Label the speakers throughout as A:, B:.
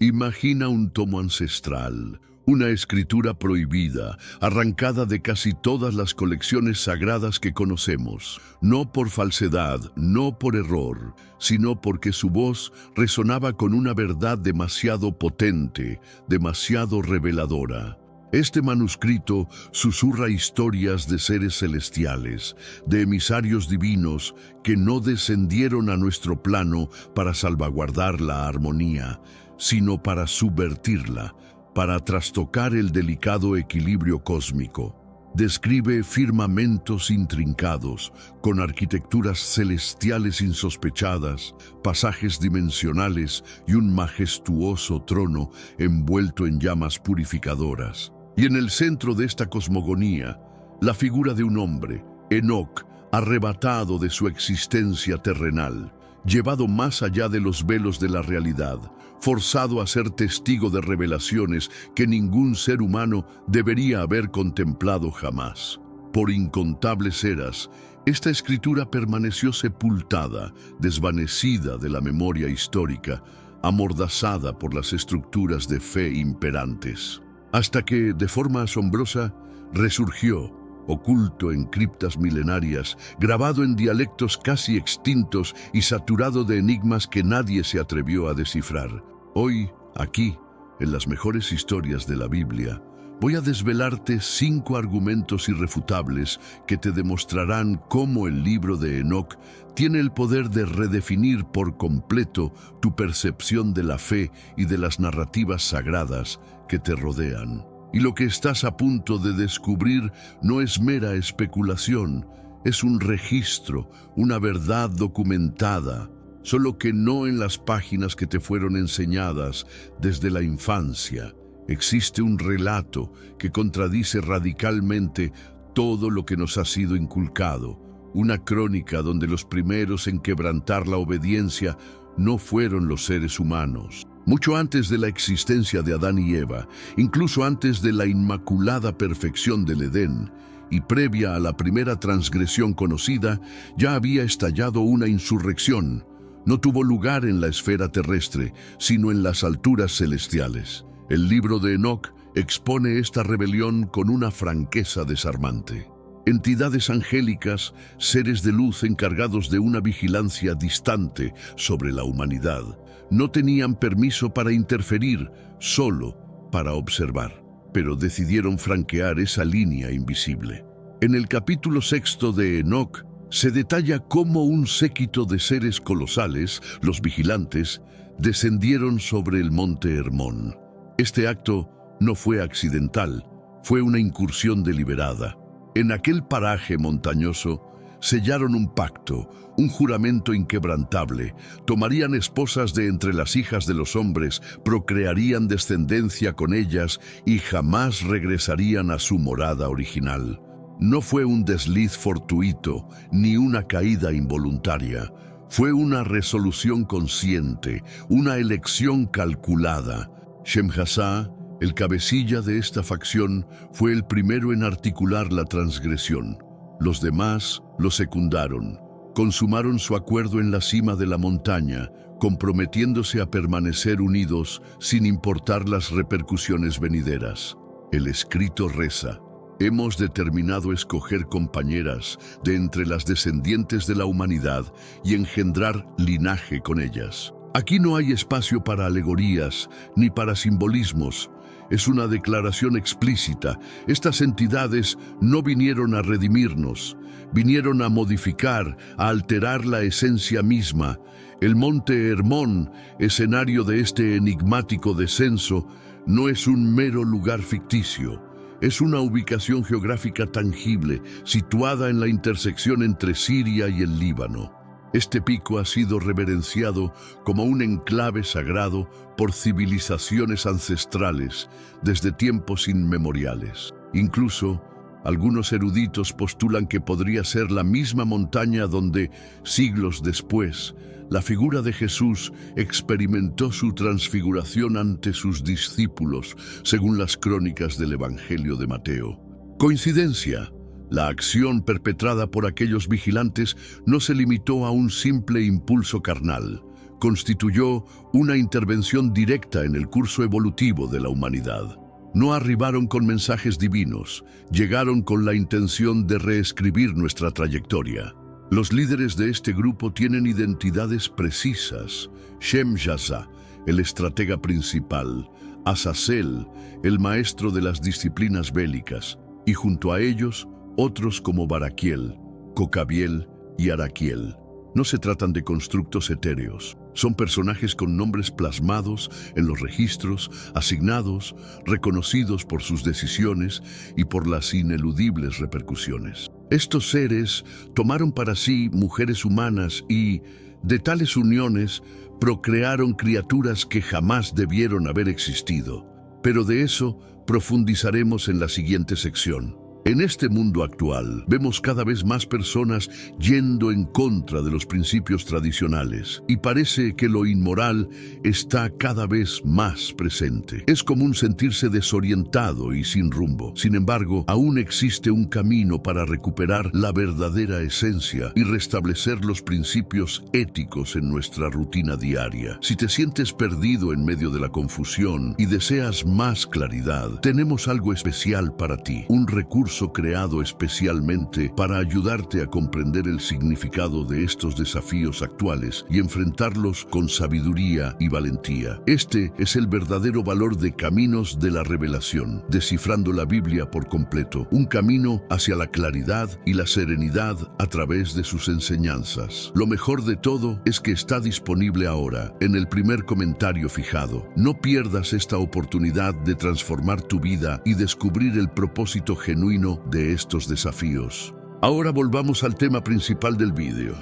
A: Imagina un tomo ancestral, una escritura prohibida, arrancada de casi todas las colecciones sagradas que conocemos, no por falsedad, no por error, sino porque su voz resonaba con una verdad demasiado potente, demasiado reveladora. Este manuscrito susurra historias de seres celestiales, de emisarios divinos que no descendieron a nuestro plano para salvaguardar la armonía, sino para subvertirla, para trastocar el delicado equilibrio cósmico. Describe firmamentos intrincados, con arquitecturas celestiales insospechadas, pasajes dimensionales y un majestuoso trono envuelto en llamas purificadoras. Y en el centro de esta cosmogonía, la figura de un hombre, Enoc, arrebatado de su existencia terrenal, llevado más allá de los velos de la realidad, forzado a ser testigo de revelaciones que ningún ser humano debería haber contemplado jamás. Por incontables eras, esta escritura permaneció sepultada, desvanecida de la memoria histórica, amordazada por las estructuras de fe imperantes, hasta que, de forma asombrosa, resurgió, oculto en criptas milenarias, grabado en dialectos casi extintos y saturado de enigmas que nadie se atrevió a descifrar. Hoy, aquí, en las mejores historias de la Biblia, voy a desvelarte 5 argumentos irrefutables que te demostrarán cómo el libro de Enoc tiene el poder de redefinir por completo tu percepción de la fe y de las narrativas sagradas que te rodean. Y lo que estás a punto de descubrir no es mera especulación, es un registro, una verdad documentada, solo que no en las páginas que te fueron enseñadas desde la infancia. Existe un relato que contradice radicalmente todo lo que nos ha sido inculcado, una crónica donde los primeros en quebrantar la obediencia no fueron los seres humanos. Mucho antes de la existencia de Adán y Eva, incluso antes de la inmaculada perfección del Edén, y previa a la primera transgresión conocida, ya había estallado una insurrección. No tuvo lugar en la esfera terrestre, sino en las alturas celestiales. El libro de Enoc expone esta rebelión con una franqueza desarmante. Entidades angélicas, seres de luz encargados de una vigilancia distante sobre la humanidad, no tenían permiso para interferir, solo para observar, pero decidieron franquear esa línea invisible. En el capítulo 6 de Enoc se detalla cómo un séquito de seres colosales, los vigilantes, descendieron sobre el monte Hermón. Este acto no fue accidental, fue una incursión deliberada. En aquel paraje montañoso, sellaron un pacto, un juramento inquebrantable. Tomarían esposas de entre las hijas de los hombres, procrearían descendencia con ellas y jamás regresarían a su morada original. No fue un desliz fortuito, ni una caída involuntaria. Fue una resolución consciente, una elección calculada. Shemhasá, el cabecilla de esta facción, fue el primero en articular la transgresión. Los demás lo secundaron. Consumaron su acuerdo en la cima de la montaña, comprometiéndose a permanecer unidos sin importar las repercusiones venideras. El escrito reza: hemos determinado escoger compañeras de entre las descendientes de la humanidad y engendrar linaje con ellas. Aquí no hay espacio para alegorías ni para simbolismos. Es una declaración explícita. Estas entidades no vinieron a redimirnos, vinieron a modificar, a alterar la esencia misma. El monte Hermón, escenario de este enigmático descenso, no es un mero lugar ficticio. Es una ubicación geográfica tangible, situada en la intersección entre Siria y el Líbano. Este pico ha sido reverenciado como un enclave sagrado por civilizaciones ancestrales desde tiempos inmemoriales. Incluso, algunos eruditos postulan que podría ser la misma montaña donde, siglos después, la figura de Jesús experimentó su transfiguración ante sus discípulos, según las crónicas del Evangelio de Mateo. ¿Coincidencia? La acción perpetrada por aquellos vigilantes no se limitó a un simple impulso carnal. constituyó una intervención directa en el curso evolutivo de la humanidad. No arribaron con mensajes divinos, llegaron con la intención de reescribir nuestra trayectoria. Los líderes de este grupo tienen identidades precisas. Shem Jaza, el estratega principal, Azazel, el maestro de las disciplinas bélicas, y junto a ellos, otros como Baraquiel, Cocabiel y Araquiel. No se tratan de constructos etéreos, son personajes con nombres plasmados en los registros, asignados, reconocidos por sus decisiones y por las ineludibles repercusiones. Estos seres tomaron para sí mujeres humanas y, de tales uniones, procrearon criaturas que jamás debieron haber existido. Pero de eso profundizaremos en la siguiente sección. En este mundo actual, vemos cada vez más personas yendo en contra de los principios tradicionales y parece que lo inmoral está cada vez más presente. Es común sentirse desorientado y sin rumbo. Sin embargo, aún existe un camino para recuperar la verdadera esencia y restablecer los principios éticos en nuestra rutina diaria. Si te sientes perdido en medio de la confusión y deseas más claridad, tenemos algo especial para ti, un recurso creado especialmente para ayudarte a comprender el significado de estos desafíos actuales y enfrentarlos con sabiduría y valentía. Este es el verdadero valor de Caminos de la Revelación, descifrando la Biblia por completo, un camino hacia la claridad y la serenidad a través de sus enseñanzas. Lo mejor de todo es que está disponible ahora, en el primer comentario fijado. No pierdas esta oportunidad de transformar tu vida y descubrir el propósito genuino de estos desafíos. Ahora volvamos al tema principal del vídeo.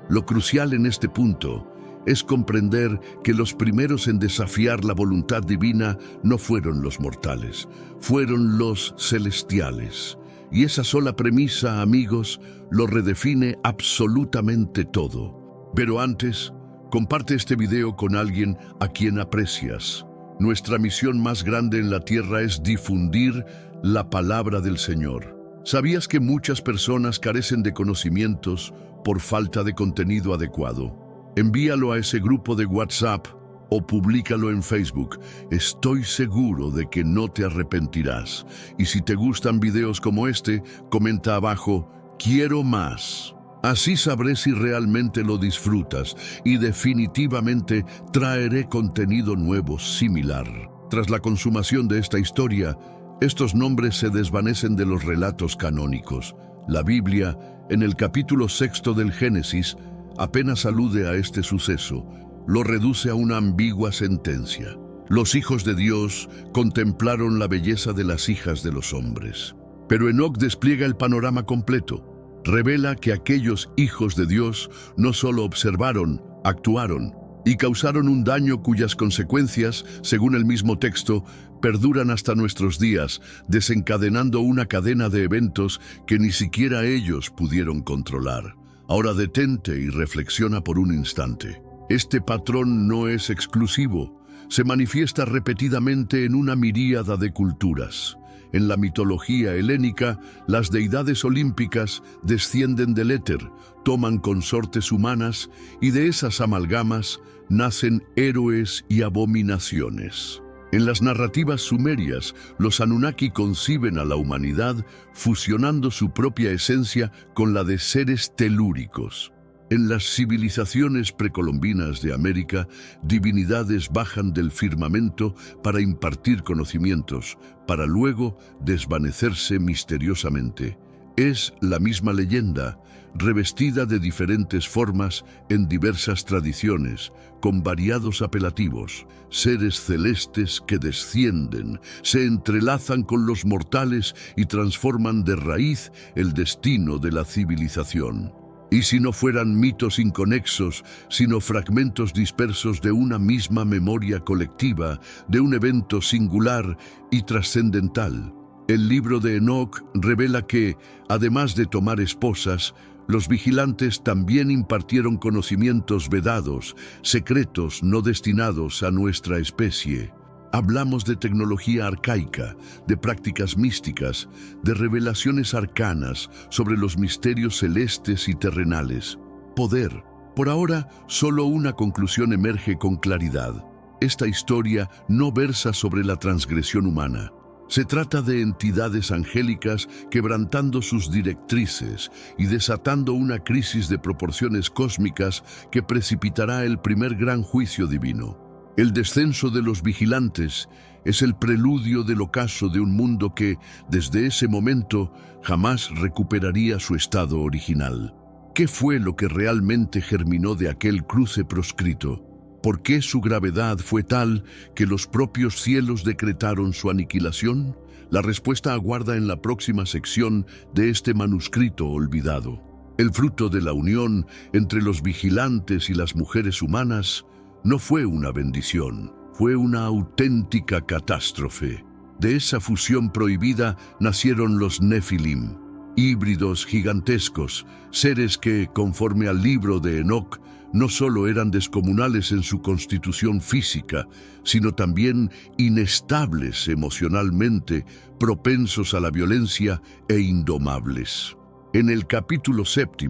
A: Lo crucial en este punto es comprender que los primeros en desafiar la voluntad divina no fueron los mortales, fueron los celestiales. Y esa sola premisa, amigos, lo redefine absolutamente todo. Pero antes, comparte este video con alguien a quien aprecias. Nuestra misión más grande en la tierra es difundir la palabra del Señor. ¿Sabías que muchas personas carecen de conocimientos por falta de contenido adecuado? Envíalo a ese grupo de WhatsApp o públicalo en Facebook. Estoy seguro de que no te arrepentirás. Y si te gustan videos como este, comenta abajo, quiero más. Así sabré si realmente lo disfrutas y definitivamente traeré contenido nuevo similar. Tras la consumación de esta historia, estos nombres se desvanecen de los relatos canónicos. La Biblia, en el capítulo 6 del Génesis, apenas alude a este suceso, lo reduce a una ambigua sentencia. Los hijos de Dios contemplaron la belleza de las hijas de los hombres. Pero Enoc despliega el panorama completo. Revela que aquellos hijos de Dios no solo observaron, actuaron y causaron un daño cuyas consecuencias, según el mismo texto, perduran hasta nuestros días, desencadenando una cadena de eventos que ni siquiera ellos pudieron controlar. Ahora detente y reflexiona por un instante. Este patrón no es exclusivo, se manifiesta repetidamente en una miríada de culturas. En la mitología helénica, las deidades olímpicas descienden del éter, toman consortes humanas y de esas amalgamas nacen héroes y abominaciones. En las narrativas sumerias, los Anunnaki conciben a la humanidad fusionando su propia esencia con la de seres telúricos. En las civilizaciones precolombinas de América, divinidades bajan del firmamento para impartir conocimientos, para luego desvanecerse misteriosamente. Es la misma leyenda, revestida de diferentes formas en diversas tradiciones, con variados apelativos. Seres celestes que descienden, se entrelazan con los mortales y transforman de raíz el destino de la civilización. Y si no fueran mitos inconexos, sino fragmentos dispersos de una misma memoria colectiva, de un evento singular y trascendental. El libro de Enoc revela que, además de tomar esposas, los vigilantes también impartieron conocimientos vedados, secretos no destinados a nuestra especie. Hablamos de tecnología arcaica, de prácticas místicas, de revelaciones arcanas sobre los misterios celestes y terrenales. Poder, Por ahora, solo una conclusión emerge con claridad. Esta historia no versa sobre la transgresión humana. Se trata de entidades angélicas quebrantando sus directrices y desatando una crisis de proporciones cósmicas que precipitará el primer gran juicio divino. El descenso de los vigilantes es el preludio del ocaso de un mundo que, desde ese momento, jamás recuperaría su estado original. ¿Qué fue lo que realmente germinó de aquel cruce proscrito? ¿Por qué su gravedad fue tal que los propios cielos decretaron su aniquilación? La respuesta aguarda en la próxima sección de este manuscrito olvidado. El fruto de la unión entre los vigilantes y las mujeres humanas no fue una bendición, fue una auténtica catástrofe. De esa fusión prohibida nacieron los Nefilim, híbridos gigantescos, seres que, conforme al libro de Enoc, no solo eran descomunales en su constitución física, sino también inestables emocionalmente, propensos a la violencia e indomables. En el capítulo 7,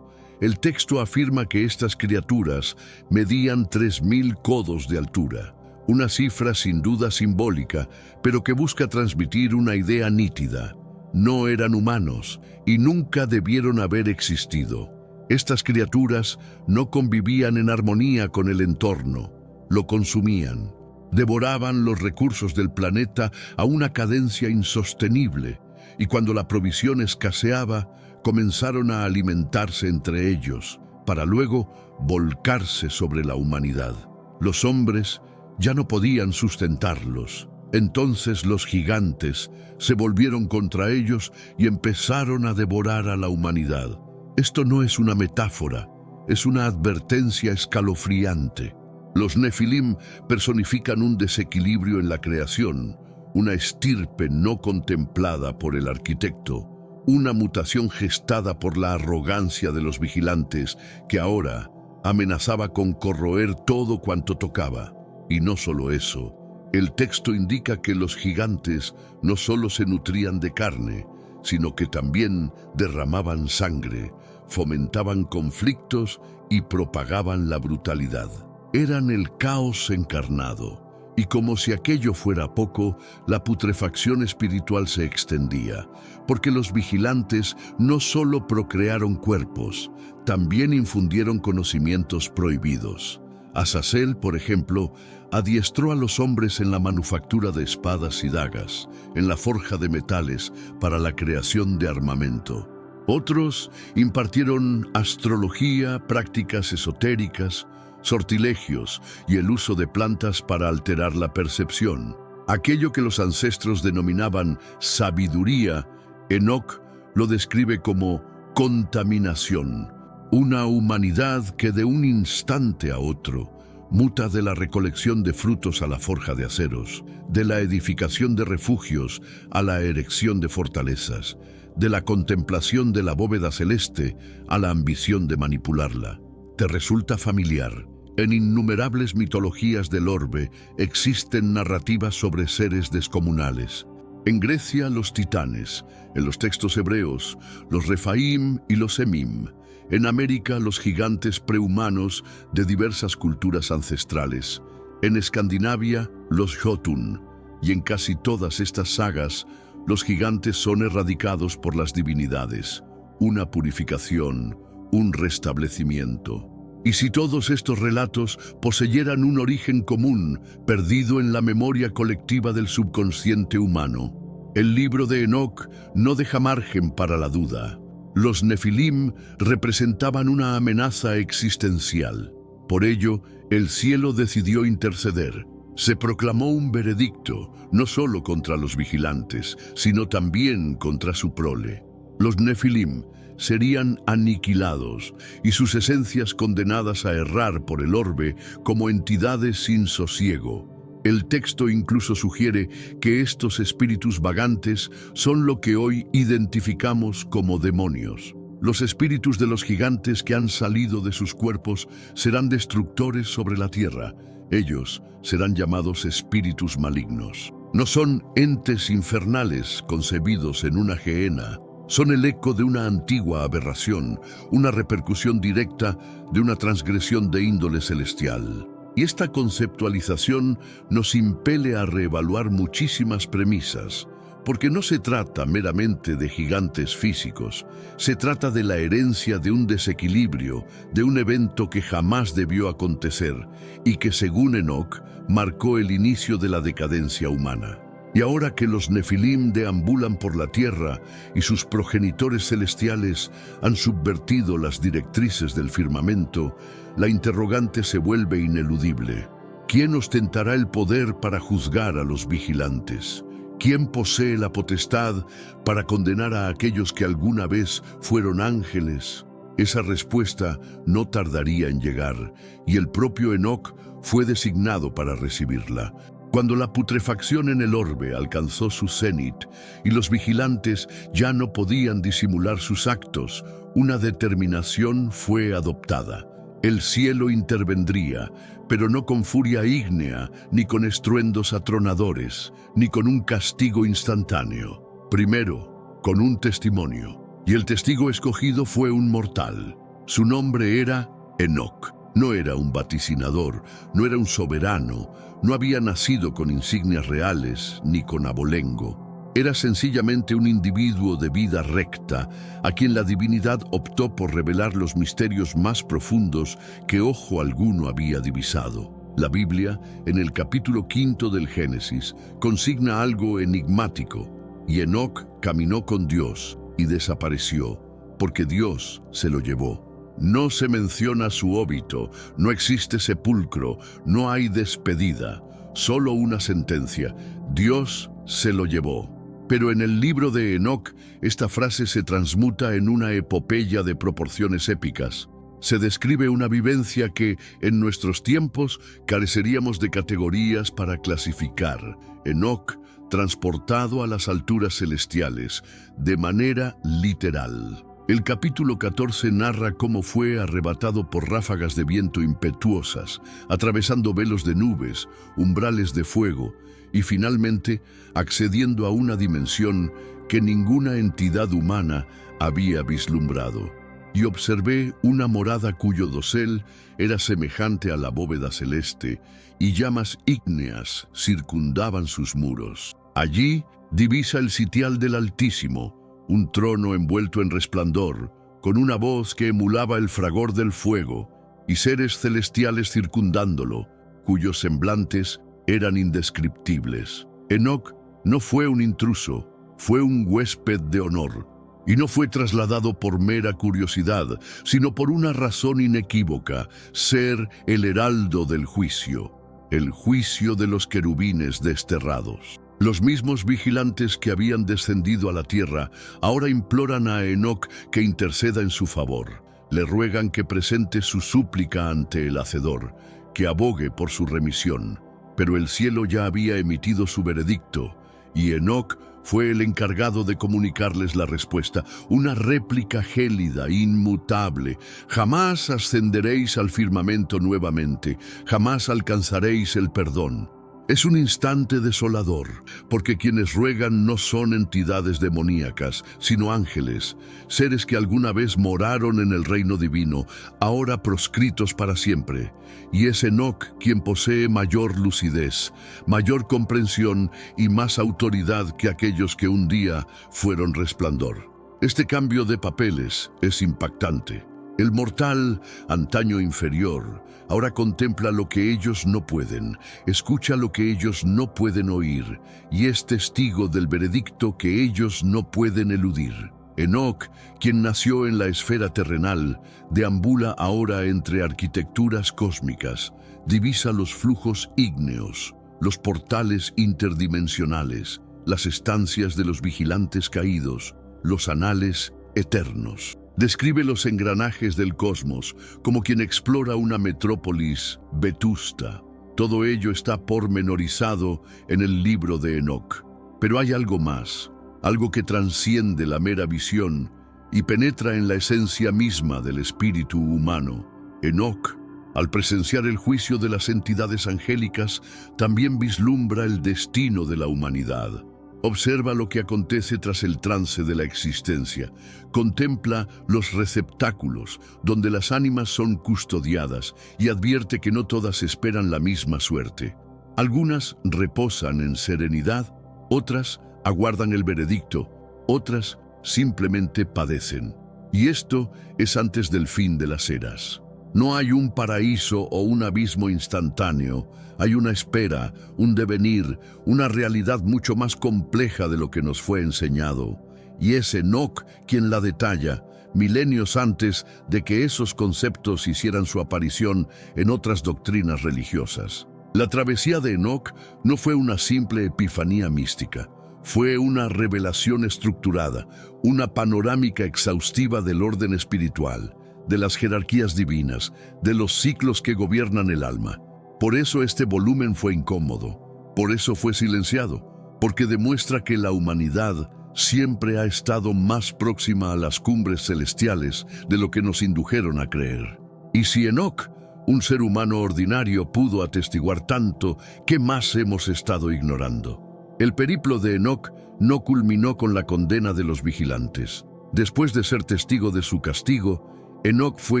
A: el texto afirma que estas criaturas medían 3000 codos de altura, una cifra sin duda simbólica, pero que busca transmitir una idea nítida. No eran humanos y nunca debieron haber existido. Estas criaturas no convivían en armonía con el entorno, lo consumían. Devoraban los recursos del planeta a una cadencia insostenible, y cuando la provisión escaseaba, comenzaron a alimentarse entre ellos, para luego volcarse sobre la humanidad. Los hombres ya no podían sustentarlos. Entonces los gigantes se volvieron contra ellos y empezaron a devorar a la humanidad. Esto no es una metáfora, es una advertencia escalofriante. Los Nefilim personifican un desequilibrio en la creación, una estirpe no contemplada por el arquitecto, una mutación gestada por la arrogancia de los vigilantes que ahora amenazaba con corroer todo cuanto tocaba. Y no solo eso, el texto indica que los gigantes no solo se nutrían de carne, sino que también derramaban sangre, fomentaban conflictos y propagaban la brutalidad. Eran el caos encarnado, y como si aquello fuera poco, la putrefacción espiritual se extendía, porque los vigilantes no solo procrearon cuerpos, también infundieron conocimientos prohibidos. Azazel, por ejemplo, adiestró a los hombres en la manufactura de espadas y dagas, en la forja de metales para la creación de armamento. Otros impartieron astrología, prácticas esotéricas, sortilegios y el uso de plantas para alterar la percepción. Aquello que los ancestros denominaban sabiduría, Enoc lo describe como contaminación. Una humanidad que de un instante a otro muta de la recolección de frutos a la forja de aceros, de la edificación de refugios a la erección de fortalezas, de la contemplación de la bóveda celeste a la ambición de manipularla. ¿Te resulta familiar? En innumerables mitologías del orbe existen narrativas sobre seres descomunales. En Grecia, los titanes; en los textos hebreos, los Refaim y los Emim; en América, los gigantes prehumanos de diversas culturas ancestrales; en Escandinavia, los Jotun; y en casi todas estas sagas, los gigantes son erradicados por las divinidades, una purificación, un restablecimiento. Y si todos estos relatos poseyeran un origen común, perdido en la memoria colectiva del subconsciente humano, el libro de Enoc no deja margen para la duda. Los Nefilim representaban una amenaza existencial. Por ello, el cielo decidió interceder. Se proclamó un veredicto, no solo contra los vigilantes, sino también contra su prole. Los Nefilim serían aniquilados y sus esencias condenadas a errar por el orbe como entidades sin sosiego. El texto incluso sugiere que estos espíritus vagantes son lo que hoy identificamos como demonios. Los espíritus de los gigantes que han salido de sus cuerpos serán destructores sobre la tierra. Ellos serán llamados espíritus malignos. No son entes infernales concebidos en una gehenna. Son el eco de una antigua aberración, una repercusión directa de una transgresión de índole celestial. Y esta conceptualización nos impele a reevaluar muchísimas premisas, porque no se trata meramente de gigantes físicos, se trata de la herencia de un desequilibrio, de un evento que jamás debió acontecer y que, según Enoc, marcó el inicio de la decadencia humana. Y ahora que los Nefilim deambulan por la tierra y sus progenitores celestiales han subvertido las directrices del firmamento, la interrogante se vuelve ineludible. ¿Quién ostentará el poder para juzgar a los vigilantes? ¿Quién posee la potestad para condenar a aquellos que alguna vez fueron ángeles? Esa respuesta no tardaría en llegar, y el propio Enoc fue designado para recibirla. Cuando la putrefacción en el orbe alcanzó su cenit y los vigilantes ya no podían disimular sus actos, una determinación fue adoptada. El cielo intervendría, pero no con furia ígnea, ni con estruendos atronadores, ni con un castigo instantáneo. Primero, con un testimonio. Y el testigo escogido fue un mortal. Su nombre era Enoc. No era un vaticinador, no era un soberano, no había nacido con insignias reales, ni con abolengo. Era sencillamente un individuo de vida recta, a quien la divinidad optó por revelar los misterios más profundos que ojo alguno había divisado. La Biblia, en el capítulo 5 del Génesis, consigna algo enigmático. Y Enoc caminó con Dios y desapareció, porque Dios se lo llevó. No se menciona su óbito, no existe sepulcro, no hay despedida, solo una sentencia: Dios se lo llevó. Pero en el libro de Enoc, esta frase se transmuta en una epopeya de proporciones épicas. Se describe una vivencia que, en nuestros tiempos, careceríamos de categorías para clasificar. Enoc, transportado a las alturas celestiales, de manera literal. El capítulo 14 narra cómo fue arrebatado por ráfagas de viento impetuosas, atravesando velos de nubes, umbrales de fuego, y finalmente accediendo a una dimensión que ninguna entidad humana había vislumbrado. Y observé una morada cuyo dosel era semejante a la bóveda celeste, y llamas ígneas circundaban sus muros. Allí divisa el sitial del Altísimo, un trono envuelto en resplandor, con una voz que emulaba el fragor del fuego, y seres celestiales circundándolo, cuyos semblantes eran indescriptibles. Enoc no fue un intruso, fue un huésped de honor, y no fue trasladado por mera curiosidad, sino por una razón inequívoca: ser el heraldo del juicio, el juicio de los querubines desterrados. Los mismos vigilantes que habían descendido a la tierra ahora imploran a Enoc que interceda en su favor. Le ruegan que presente su súplica ante el Hacedor, que abogue por su remisión. Pero el cielo ya había emitido su veredicto, y Enoc fue el encargado de comunicarles la respuesta, una réplica gélida, inmutable: jamás ascenderéis al firmamento nuevamente, jamás alcanzaréis el perdón. Es un instante desolador, porque quienes ruegan no son entidades demoníacas, sino ángeles, seres que alguna vez moraron en el reino divino, ahora proscritos para siempre. Y es Enoc quien posee mayor lucidez, mayor comprensión y más autoridad que aquellos que un día fueron resplandor. Este cambio de papeles es impactante. El mortal, antaño inferior, ahora contempla lo que ellos no pueden, escucha lo que ellos no pueden oír, y es testigo del veredicto que ellos no pueden eludir. Enoc, quien nació en la esfera terrenal, deambula ahora entre arquitecturas cósmicas, divisa los flujos ígneos, los portales interdimensionales, las estancias de los vigilantes caídos, los anales eternos. Describe los engranajes del cosmos como quien explora una metrópolis vetusta. Todo ello está pormenorizado en el libro de Enoc. Pero hay algo más, algo que transciende la mera visión y penetra en la esencia misma del espíritu humano. Enoc, al presenciar el juicio de las entidades angélicas, también vislumbra el destino de la humanidad. Observa lo que acontece tras el trance de la existencia. Contempla los receptáculos, donde las ánimas son custodiadas, y advierte que no todas esperan la misma suerte. Algunas reposan en serenidad, otras aguardan el veredicto, otras simplemente padecen. Y esto es antes del fin de las eras. No hay un paraíso o un abismo instantáneo, hay una espera, un devenir, una realidad mucho más compleja de lo que nos fue enseñado. Y es Enoc quien la detalla, milenios antes de que esos conceptos hicieran su aparición en otras doctrinas religiosas. La travesía de Enoc no fue una simple epifanía mística. Fue una revelación estructurada, una panorámica exhaustiva del orden espiritual, de las jerarquías divinas, de los ciclos que gobiernan el alma. Por eso este volumen fue incómodo, por eso fue silenciado, porque demuestra que la humanidad siempre ha estado más próxima a las cumbres celestiales de lo que nos indujeron a creer. Y si Enoc, un ser humano ordinario, pudo atestiguar tanto, ¿qué más hemos estado ignorando? El periplo de Enoc no culminó con la condena de los vigilantes. Después de ser testigo de su castigo, Enoc fue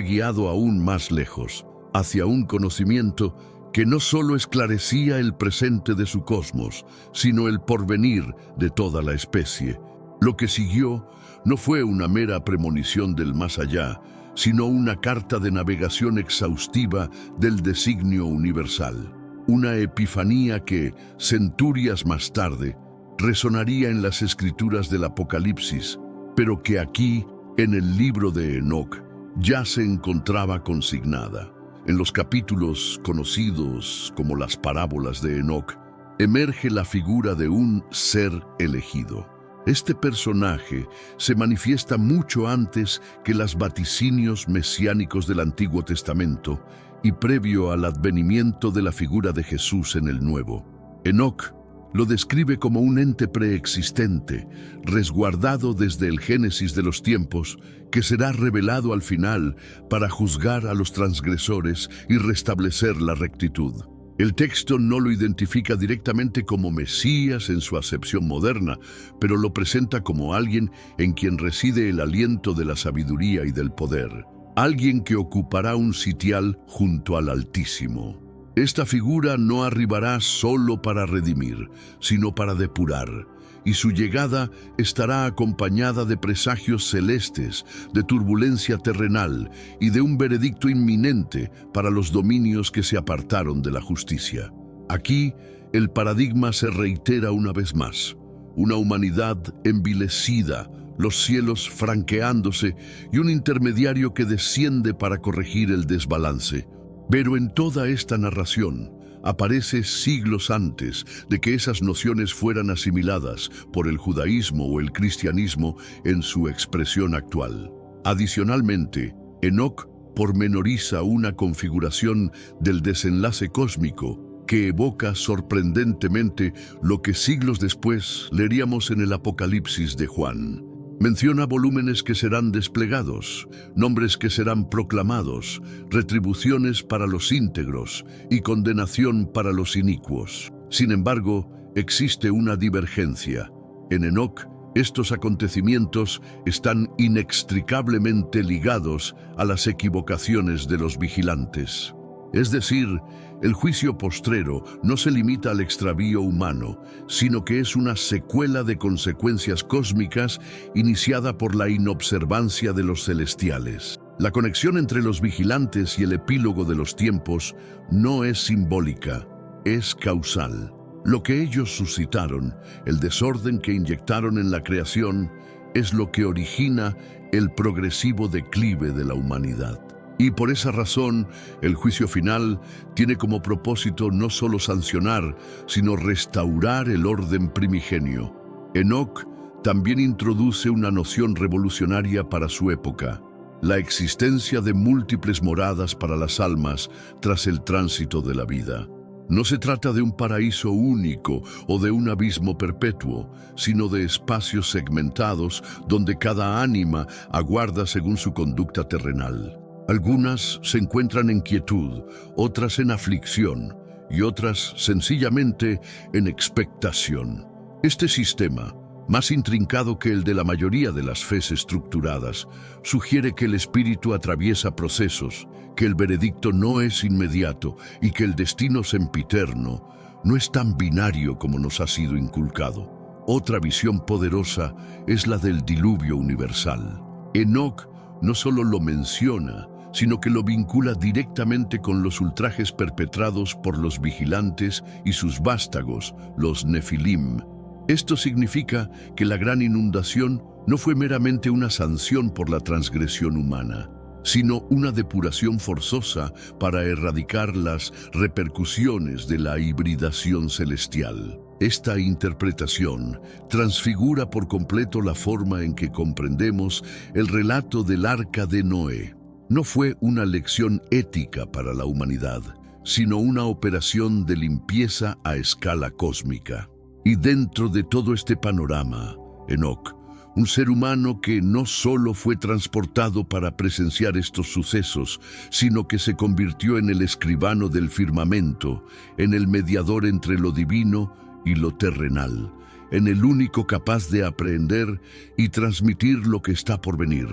A: guiado aún más lejos, hacia un conocimiento que no solo esclarecía el presente de su cosmos, sino el porvenir de toda la especie. Lo que siguió no fue una mera premonición del más allá, sino una carta de navegación exhaustiva del designio universal. Una epifanía que, centurias más tarde, resonaría en las escrituras del Apocalipsis, pero que aquí, en el libro de Enoc, ya se encontraba consignada. En los capítulos conocidos como las parábolas de Enoc, emerge la figura de un ser elegido. Este personaje se manifiesta mucho antes que los vaticinios mesiánicos del Antiguo Testamento y previo al advenimiento de la figura de Jesús en el Nuevo. Enoc lo describe como un ente preexistente, resguardado desde el génesis de los tiempos, que será revelado al final para juzgar a los transgresores y restablecer la rectitud. El texto no lo identifica directamente como Mesías en su acepción moderna, pero lo presenta como alguien en quien reside el aliento de la sabiduría y del poder. Alguien que ocupará un sitial junto al Altísimo. Esta figura no arribará solo para redimir, sino para depurar, y su llegada estará acompañada de presagios celestes, de turbulencia terrenal y de un veredicto inminente para los dominios que se apartaron de la justicia. Aquí, el paradigma se reitera una vez más. Una humanidad envilecida, los cielos franqueándose y un intermediario que desciende para corregir el desbalance. Pero en toda esta narración aparece siglos antes de que esas nociones fueran asimiladas por el judaísmo o el cristianismo en su expresión actual. Adicionalmente, Enoc pormenoriza una configuración del desenlace cósmico que evoca sorprendentemente lo que siglos después leeríamos en el Apocalipsis de Juan. Menciona volúmenes que serán desplegados, nombres que serán proclamados, retribuciones para los íntegros y condenación para los inicuos. Sin embargo, existe una divergencia. En Enoc, estos acontecimientos están inextricablemente ligados a las equivocaciones de los vigilantes. Es decir, el juicio postrero no se limita al extravío humano, sino que es una secuela de consecuencias cósmicas iniciada por la inobservancia de los celestiales. La conexión entre los vigilantes y el epílogo de los tiempos no es simbólica, es causal. Lo que ellos suscitaron, el desorden que inyectaron en la creación, es lo que origina el progresivo declive de la humanidad. Y por esa razón, el juicio final tiene como propósito no solo sancionar, sino restaurar el orden primigenio. Enoc también introduce una noción revolucionaria para su época: la existencia de múltiples moradas para las almas tras el tránsito de la vida. No se trata de un paraíso único o de un abismo perpetuo, sino de espacios segmentados donde cada ánima aguarda según su conducta terrenal. Algunas se encuentran en quietud, otras en aflicción y otras sencillamente en expectación. Este sistema, más intrincado que el de la mayoría de las fes estructuradas, sugiere que el espíritu atraviesa procesos, que el veredicto no es inmediato y que el destino sempiterno no es tan binario como nos ha sido inculcado. Otra visión poderosa es la del diluvio universal. Enoc no solo lo menciona, sino que lo vincula directamente con los ultrajes perpetrados por los vigilantes y sus vástagos, los Nefilim. Esto significa que la gran inundación no fue meramente una sanción por la transgresión humana, sino una depuración forzosa para erradicar las repercusiones de la hibridación celestial. Esta interpretación transfigura por completo la forma en que comprendemos el relato del Arca de Noé. No fue una lección ética para la humanidad, sino una operación de limpieza a escala cósmica. Y dentro de todo este panorama, Enoc, un ser humano que no solo fue transportado para presenciar estos sucesos, sino que se convirtió en el escribano del firmamento, en el mediador entre lo divino y lo terrenal, en el único capaz de aprehender y transmitir lo que está por venir,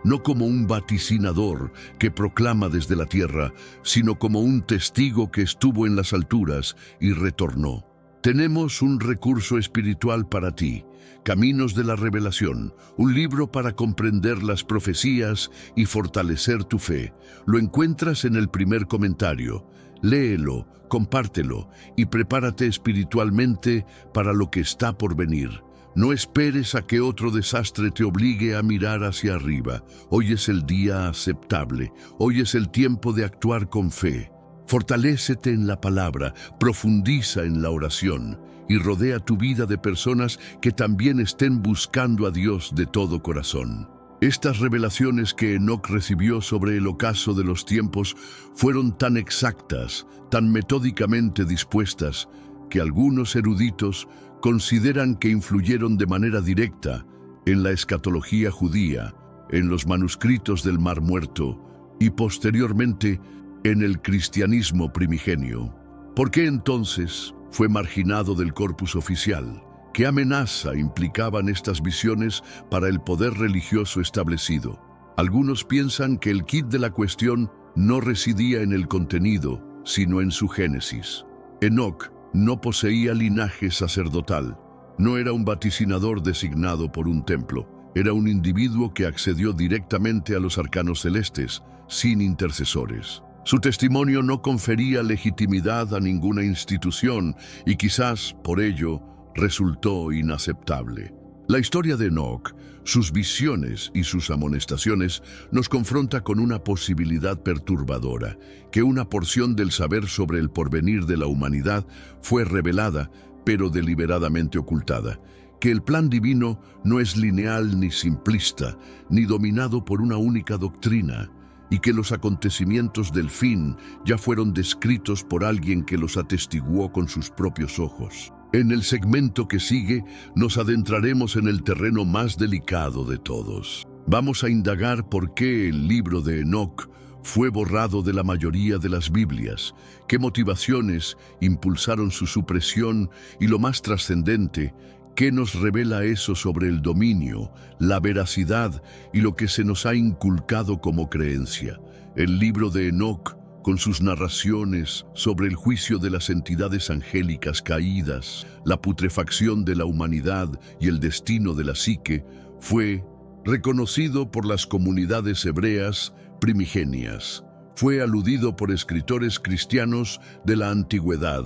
A: no como un vaticinador que proclama desde la tierra, sino como un testigo que estuvo en las alturas y retornó. Tenemos un recurso espiritual para ti, Caminos de la Revelación, un libro para comprender las profecías y fortalecer tu fe. Lo encuentras en el primer comentario. Léelo, compártelo y prepárate espiritualmente para lo que está por venir. No esperes a que otro desastre te obligue a mirar hacia arriba. Hoy es el día aceptable, hoy es el tiempo de actuar con fe. Fortalécete en la palabra, profundiza en la oración y rodea tu vida de personas que también estén buscando a Dios de todo corazón. Estas revelaciones que Enoc recibió sobre el ocaso de los tiempos fueron tan exactas, tan metódicamente dispuestas, que algunos eruditos consideran que influyeron de manera directa en la escatología judía, en los manuscritos del Mar Muerto y posteriormente en el cristianismo primigenio. ¿Por qué entonces fue marginado del corpus oficial? ¿Qué amenaza implicaban estas visiones para el poder religioso establecido? Algunos piensan que el quid de la cuestión no residía en el contenido, sino en su génesis. Enoc no poseía linaje sacerdotal, no era un vaticinador designado por un templo, era un individuo que accedió directamente a los arcanos celestes, sin intercesores. Su testimonio no confería legitimidad a ninguna institución y quizás, por ello, resultó inaceptable. La historia de Enoc, sus visiones y sus amonestaciones nos confronta con una posibilidad perturbadora, que una porción del saber sobre el porvenir de la humanidad fue revelada, pero deliberadamente ocultada, que el plan divino no es lineal ni simplista, ni dominado por una única doctrina, y que los acontecimientos del fin ya fueron descritos por alguien que los atestiguó con sus propios ojos. En el segmento que sigue, nos adentraremos en el terreno más delicado de todos. Vamos a indagar por qué el libro de Enoc fue borrado de la mayoría de las Biblias, qué motivaciones impulsaron su supresión y, lo más trascendente, ¿qué nos revela eso sobre el dominio, la veracidad y lo que se nos ha inculcado como creencia? El libro de Enoc, con sus narraciones sobre el juicio de las entidades angélicas caídas, la putrefacción de la humanidad y el destino de la psique, fue reconocido por las comunidades hebreas primigenias. Fue aludido por escritores cristianos de la antigüedad.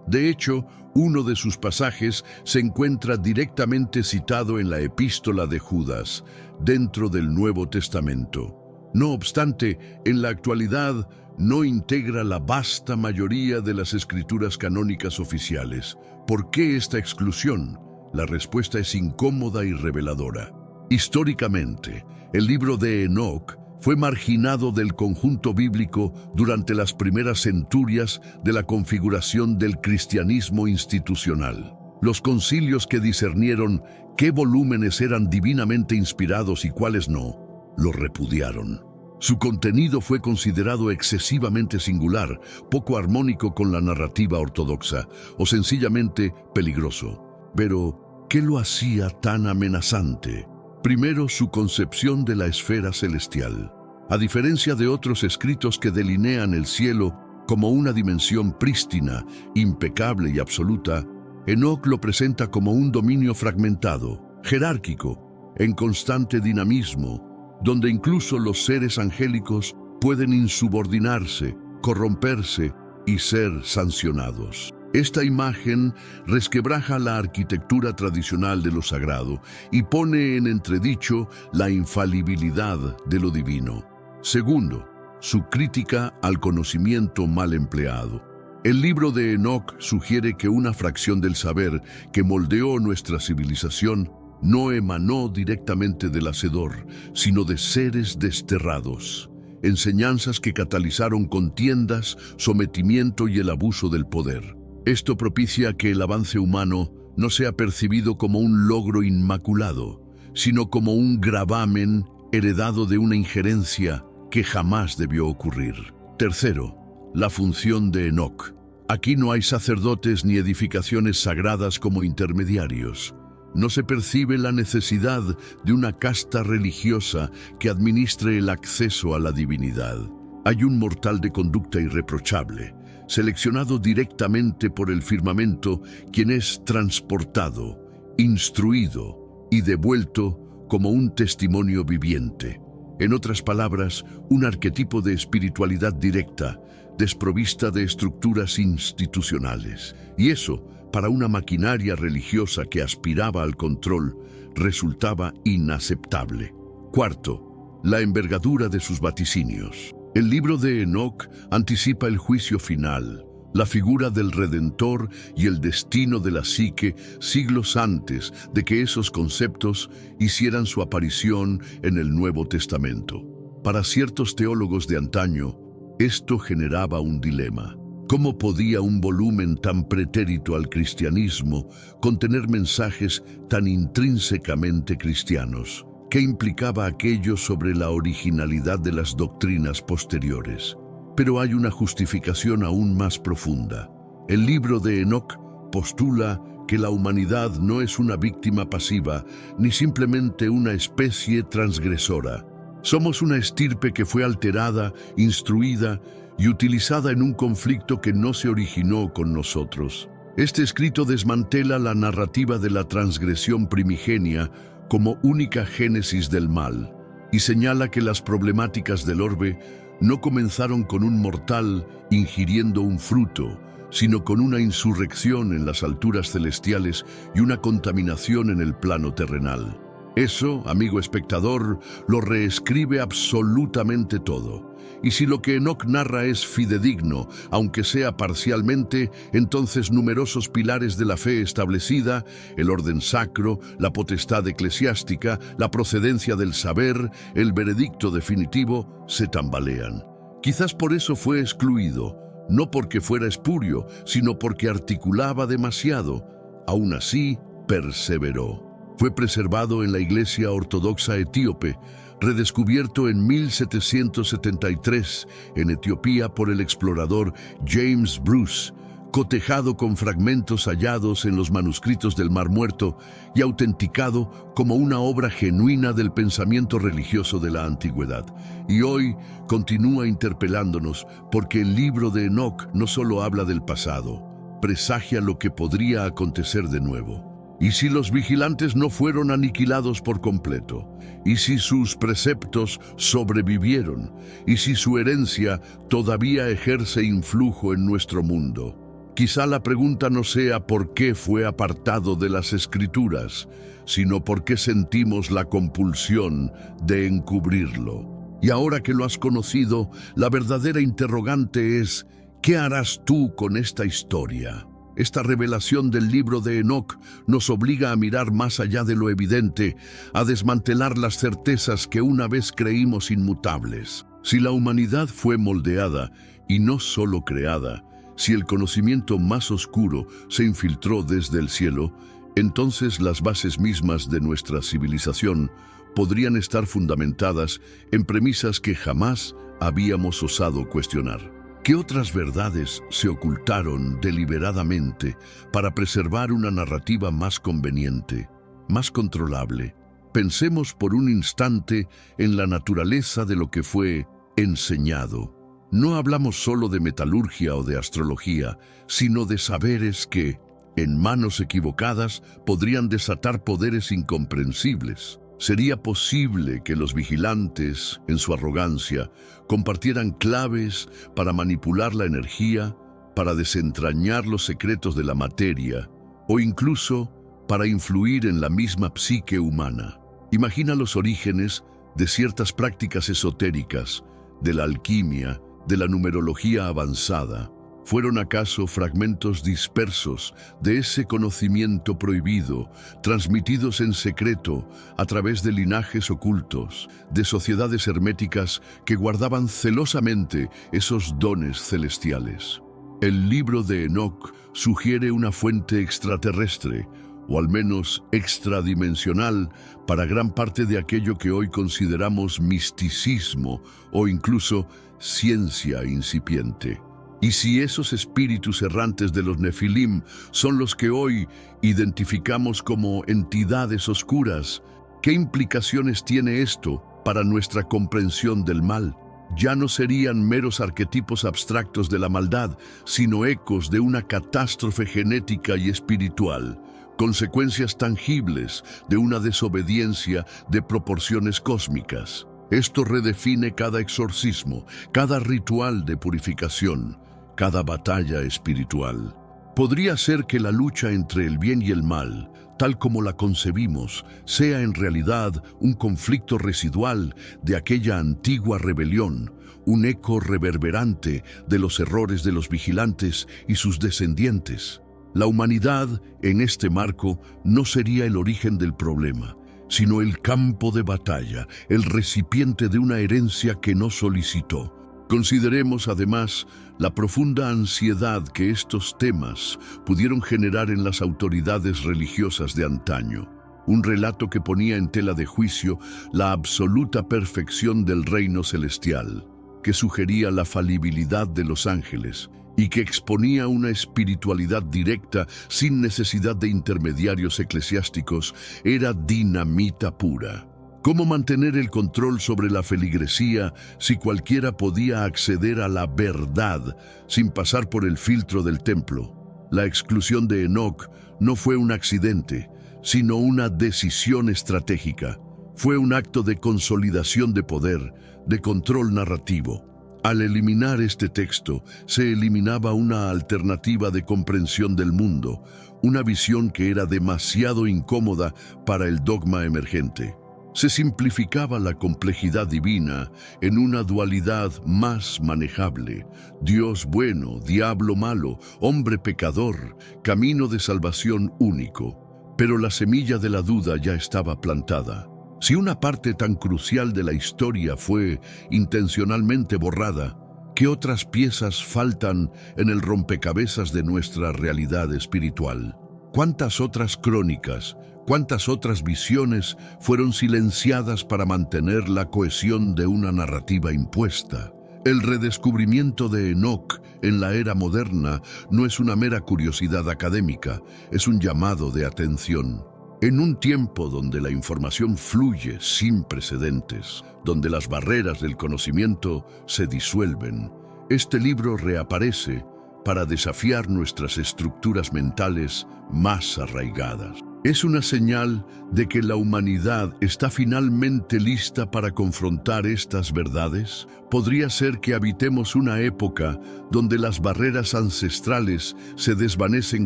A: De hecho, uno de sus pasajes se encuentra directamente citado en la Epístola de Judas, dentro del Nuevo Testamento. No obstante, en la actualidad no integra la vasta mayoría de las escrituras canónicas oficiales. ¿Por qué esta exclusión? La respuesta es incómoda y reveladora. Históricamente, el libro de Enoc fue marginado del conjunto bíblico durante las primeras centurias de la configuración del cristianismo institucional. Los concilios que discernieron qué volúmenes eran divinamente inspirados y cuáles no, lo repudiaron. Su contenido fue considerado excesivamente singular, poco armónico con la narrativa ortodoxa, o sencillamente peligroso. Pero, ¿qué lo hacía tan amenazante? Primero, su concepción de la esfera celestial. A diferencia de otros escritos que delinean el cielo como una dimensión prístina, impecable y absoluta, Enoc lo presenta como un dominio fragmentado, jerárquico, en constante dinamismo, donde incluso los seres angélicos pueden insubordinarse, corromperse y ser sancionados. Esta imagen resquebraja la arquitectura tradicional de lo sagrado y pone en entredicho la infalibilidad de lo divino. Segundo, su crítica al conocimiento mal empleado. El libro de Enoc sugiere que una fracción del saber que moldeó nuestra civilización no emanó directamente del Hacedor, sino de seres desterrados. Enseñanzas que catalizaron contiendas, sometimiento y el abuso del poder. Esto propicia que el avance humano no sea percibido como un logro inmaculado, sino como un gravamen heredado de una injerencia que jamás debió ocurrir. Tercero, la función de Enoc. Aquí no hay sacerdotes ni edificaciones sagradas como intermediarios. No se percibe la necesidad de una casta religiosa que administre el acceso a la divinidad. Hay un mortal de conducta irreprochable, seleccionado directamente por el firmamento, quien es transportado, instruido y devuelto como un testimonio viviente. En otras palabras, un arquetipo de espiritualidad directa, desprovista de estructuras institucionales. Y eso, para una maquinaria religiosa que aspiraba al control, resultaba inaceptable. Cuarto, la envergadura de sus vaticinios. El libro de Enoc anticipa el juicio final, la figura del Redentor y el destino de la psique siglos antes de que esos conceptos hicieran su aparición en el Nuevo Testamento. Para ciertos teólogos de antaño, esto generaba un dilema. ¿Cómo podía un volumen tan pretérito al cristianismo contener mensajes tan intrínsecamente cristianos? ¿Qué implicaba aquello sobre la originalidad de las doctrinas posteriores? Pero hay una justificación aún más profunda. El libro de Enoc postula que la humanidad no es una víctima pasiva, ni simplemente una especie transgresora. Somos una estirpe que fue alterada, instruida y utilizada en un conflicto que no se originó con nosotros. Este escrito desmantela la narrativa de la transgresión primigenia como única génesis del mal y señala que las problemáticas del orbe no comenzaron con un mortal ingiriendo un fruto, sino con una insurrección en las alturas celestiales y una contaminación en el plano terrenal. Eso, amigo espectador, lo reescribe absolutamente todo. Y si lo que Enoc narra es fidedigno, aunque sea parcialmente, entonces numerosos pilares de la fe establecida, el orden sacro, la potestad eclesiástica, la procedencia del saber, el veredicto definitivo, se tambalean. Quizás por eso fue excluido, no porque fuera espurio, sino porque articulaba demasiado. Aún así, perseveró. Fue preservado en la Iglesia Ortodoxa Etíope, redescubierto en 1773 en Etiopía por el explorador James Bruce, cotejado con fragmentos hallados en los manuscritos del Mar Muerto y autenticado como una obra genuina del pensamiento religioso de la antigüedad. Y hoy continúa interpelándonos porque el libro de Enoc no solo habla del pasado, presagia lo que podría acontecer de nuevo. ¿Y si los vigilantes no fueron aniquilados por completo? ¿Y si sus preceptos sobrevivieron? ¿Y si su herencia todavía ejerce influjo en nuestro mundo? Quizá la pregunta no sea por qué fue apartado de las Escrituras, sino por qué sentimos la compulsión de encubrirlo. Y ahora que lo has conocido, la verdadera interrogante es, ¿qué harás tú con esta historia? Esta revelación del libro de Enoc nos obliga a mirar más allá de lo evidente, a desmantelar las certezas que una vez creímos inmutables. Si la humanidad fue moldeada, y no solo creada, si el conocimiento más oscuro se infiltró desde el cielo, entonces las bases mismas de nuestra civilización podrían estar fundamentadas en premisas que jamás habíamos osado cuestionar. ¿Qué otras verdades se ocultaron deliberadamente para preservar una narrativa más conveniente, más controlable? Pensemos por un instante en la naturaleza de lo que fue enseñado. No hablamos solo de metalurgia o de astrología, sino de saberes que, en manos equivocadas, podrían desatar poderes incomprensibles. ¿Sería posible que los vigilantes, en su arrogancia, compartieran claves para manipular la energía, para desentrañar los secretos de la materia, o incluso para influir en la misma psique humana? Imagina los orígenes de ciertas prácticas esotéricas, de la alquimia, de la numerología avanzada. ¿Fueron acaso fragmentos dispersos de ese conocimiento prohibido, transmitidos en secreto a través de linajes ocultos, de sociedades herméticas que guardaban celosamente esos dones celestiales? El libro de Enoc sugiere una fuente extraterrestre, o al menos extradimensional, para gran parte de aquello que hoy consideramos misticismo o incluso ciencia incipiente. Y si esos espíritus errantes de los Nefilim son los que hoy identificamos como entidades oscuras, ¿qué implicaciones tiene esto para nuestra comprensión del mal? Ya no serían meros arquetipos abstractos de la maldad, sino ecos de una catástrofe genética y espiritual, consecuencias tangibles de una desobediencia de proporciones cósmicas. Esto redefine cada exorcismo, cada ritual de purificación, cada batalla espiritual. Podría ser que la lucha entre el bien y el mal, tal como la concebimos, sea en realidad un conflicto residual de aquella antigua rebelión, un eco reverberante de los errores de los vigilantes y sus descendientes. La humanidad, en este marco, no sería el origen del problema, sino el campo de batalla, el recipiente de una herencia que no solicitó. Consideremos además la profunda ansiedad que estos temas pudieron generar en las autoridades religiosas de antaño. Un relato que ponía en tela de juicio la absoluta perfección del reino celestial, que sugería la falibilidad de los ángeles y que exponía una espiritualidad directa sin necesidad de intermediarios eclesiásticos, era dinamita pura. ¿Cómo mantener el control sobre la feligresía si cualquiera podía acceder a la verdad sin pasar por el filtro del templo? La exclusión de Enoc no fue un accidente, sino una decisión estratégica. Fue un acto de consolidación de poder, de control narrativo. Al eliminar este texto, se eliminaba una alternativa de comprensión del mundo, una visión que era demasiado incómoda para el dogma emergente. Se simplificaba la complejidad divina en una dualidad más manejable: Dios bueno, diablo malo, hombre pecador, camino de salvación único. Pero la semilla de la duda ya estaba plantada. Si una parte tan crucial de la historia fue intencionalmente borrada, ¿qué otras piezas faltan en el rompecabezas de nuestra realidad espiritual? ¿Cuántas otras crónicas, cuántas otras visiones fueron silenciadas para mantener la cohesión de una narrativa impuesta? El redescubrimiento de Enoc en la era moderna no es una mera curiosidad académica, es un llamado de atención. En un tiempo donde la información fluye sin precedentes, donde las barreras del conocimiento se disuelven, este libro reaparece para desafiar nuestras estructuras mentales más arraigadas. Es una señal de que la humanidad está finalmente lista para confrontar estas verdades. Podría ser que habitemos una época donde las barreras ancestrales se desvanecen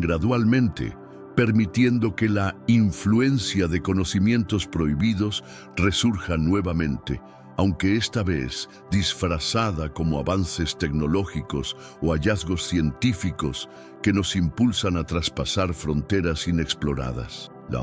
A: gradualmente, permitiendo que la influencia de conocimientos prohibidos resurja nuevamente, aunque esta vez disfrazada como avances tecnológicos o hallazgos científicos que nos impulsan a traspasar fronteras inexploradas. La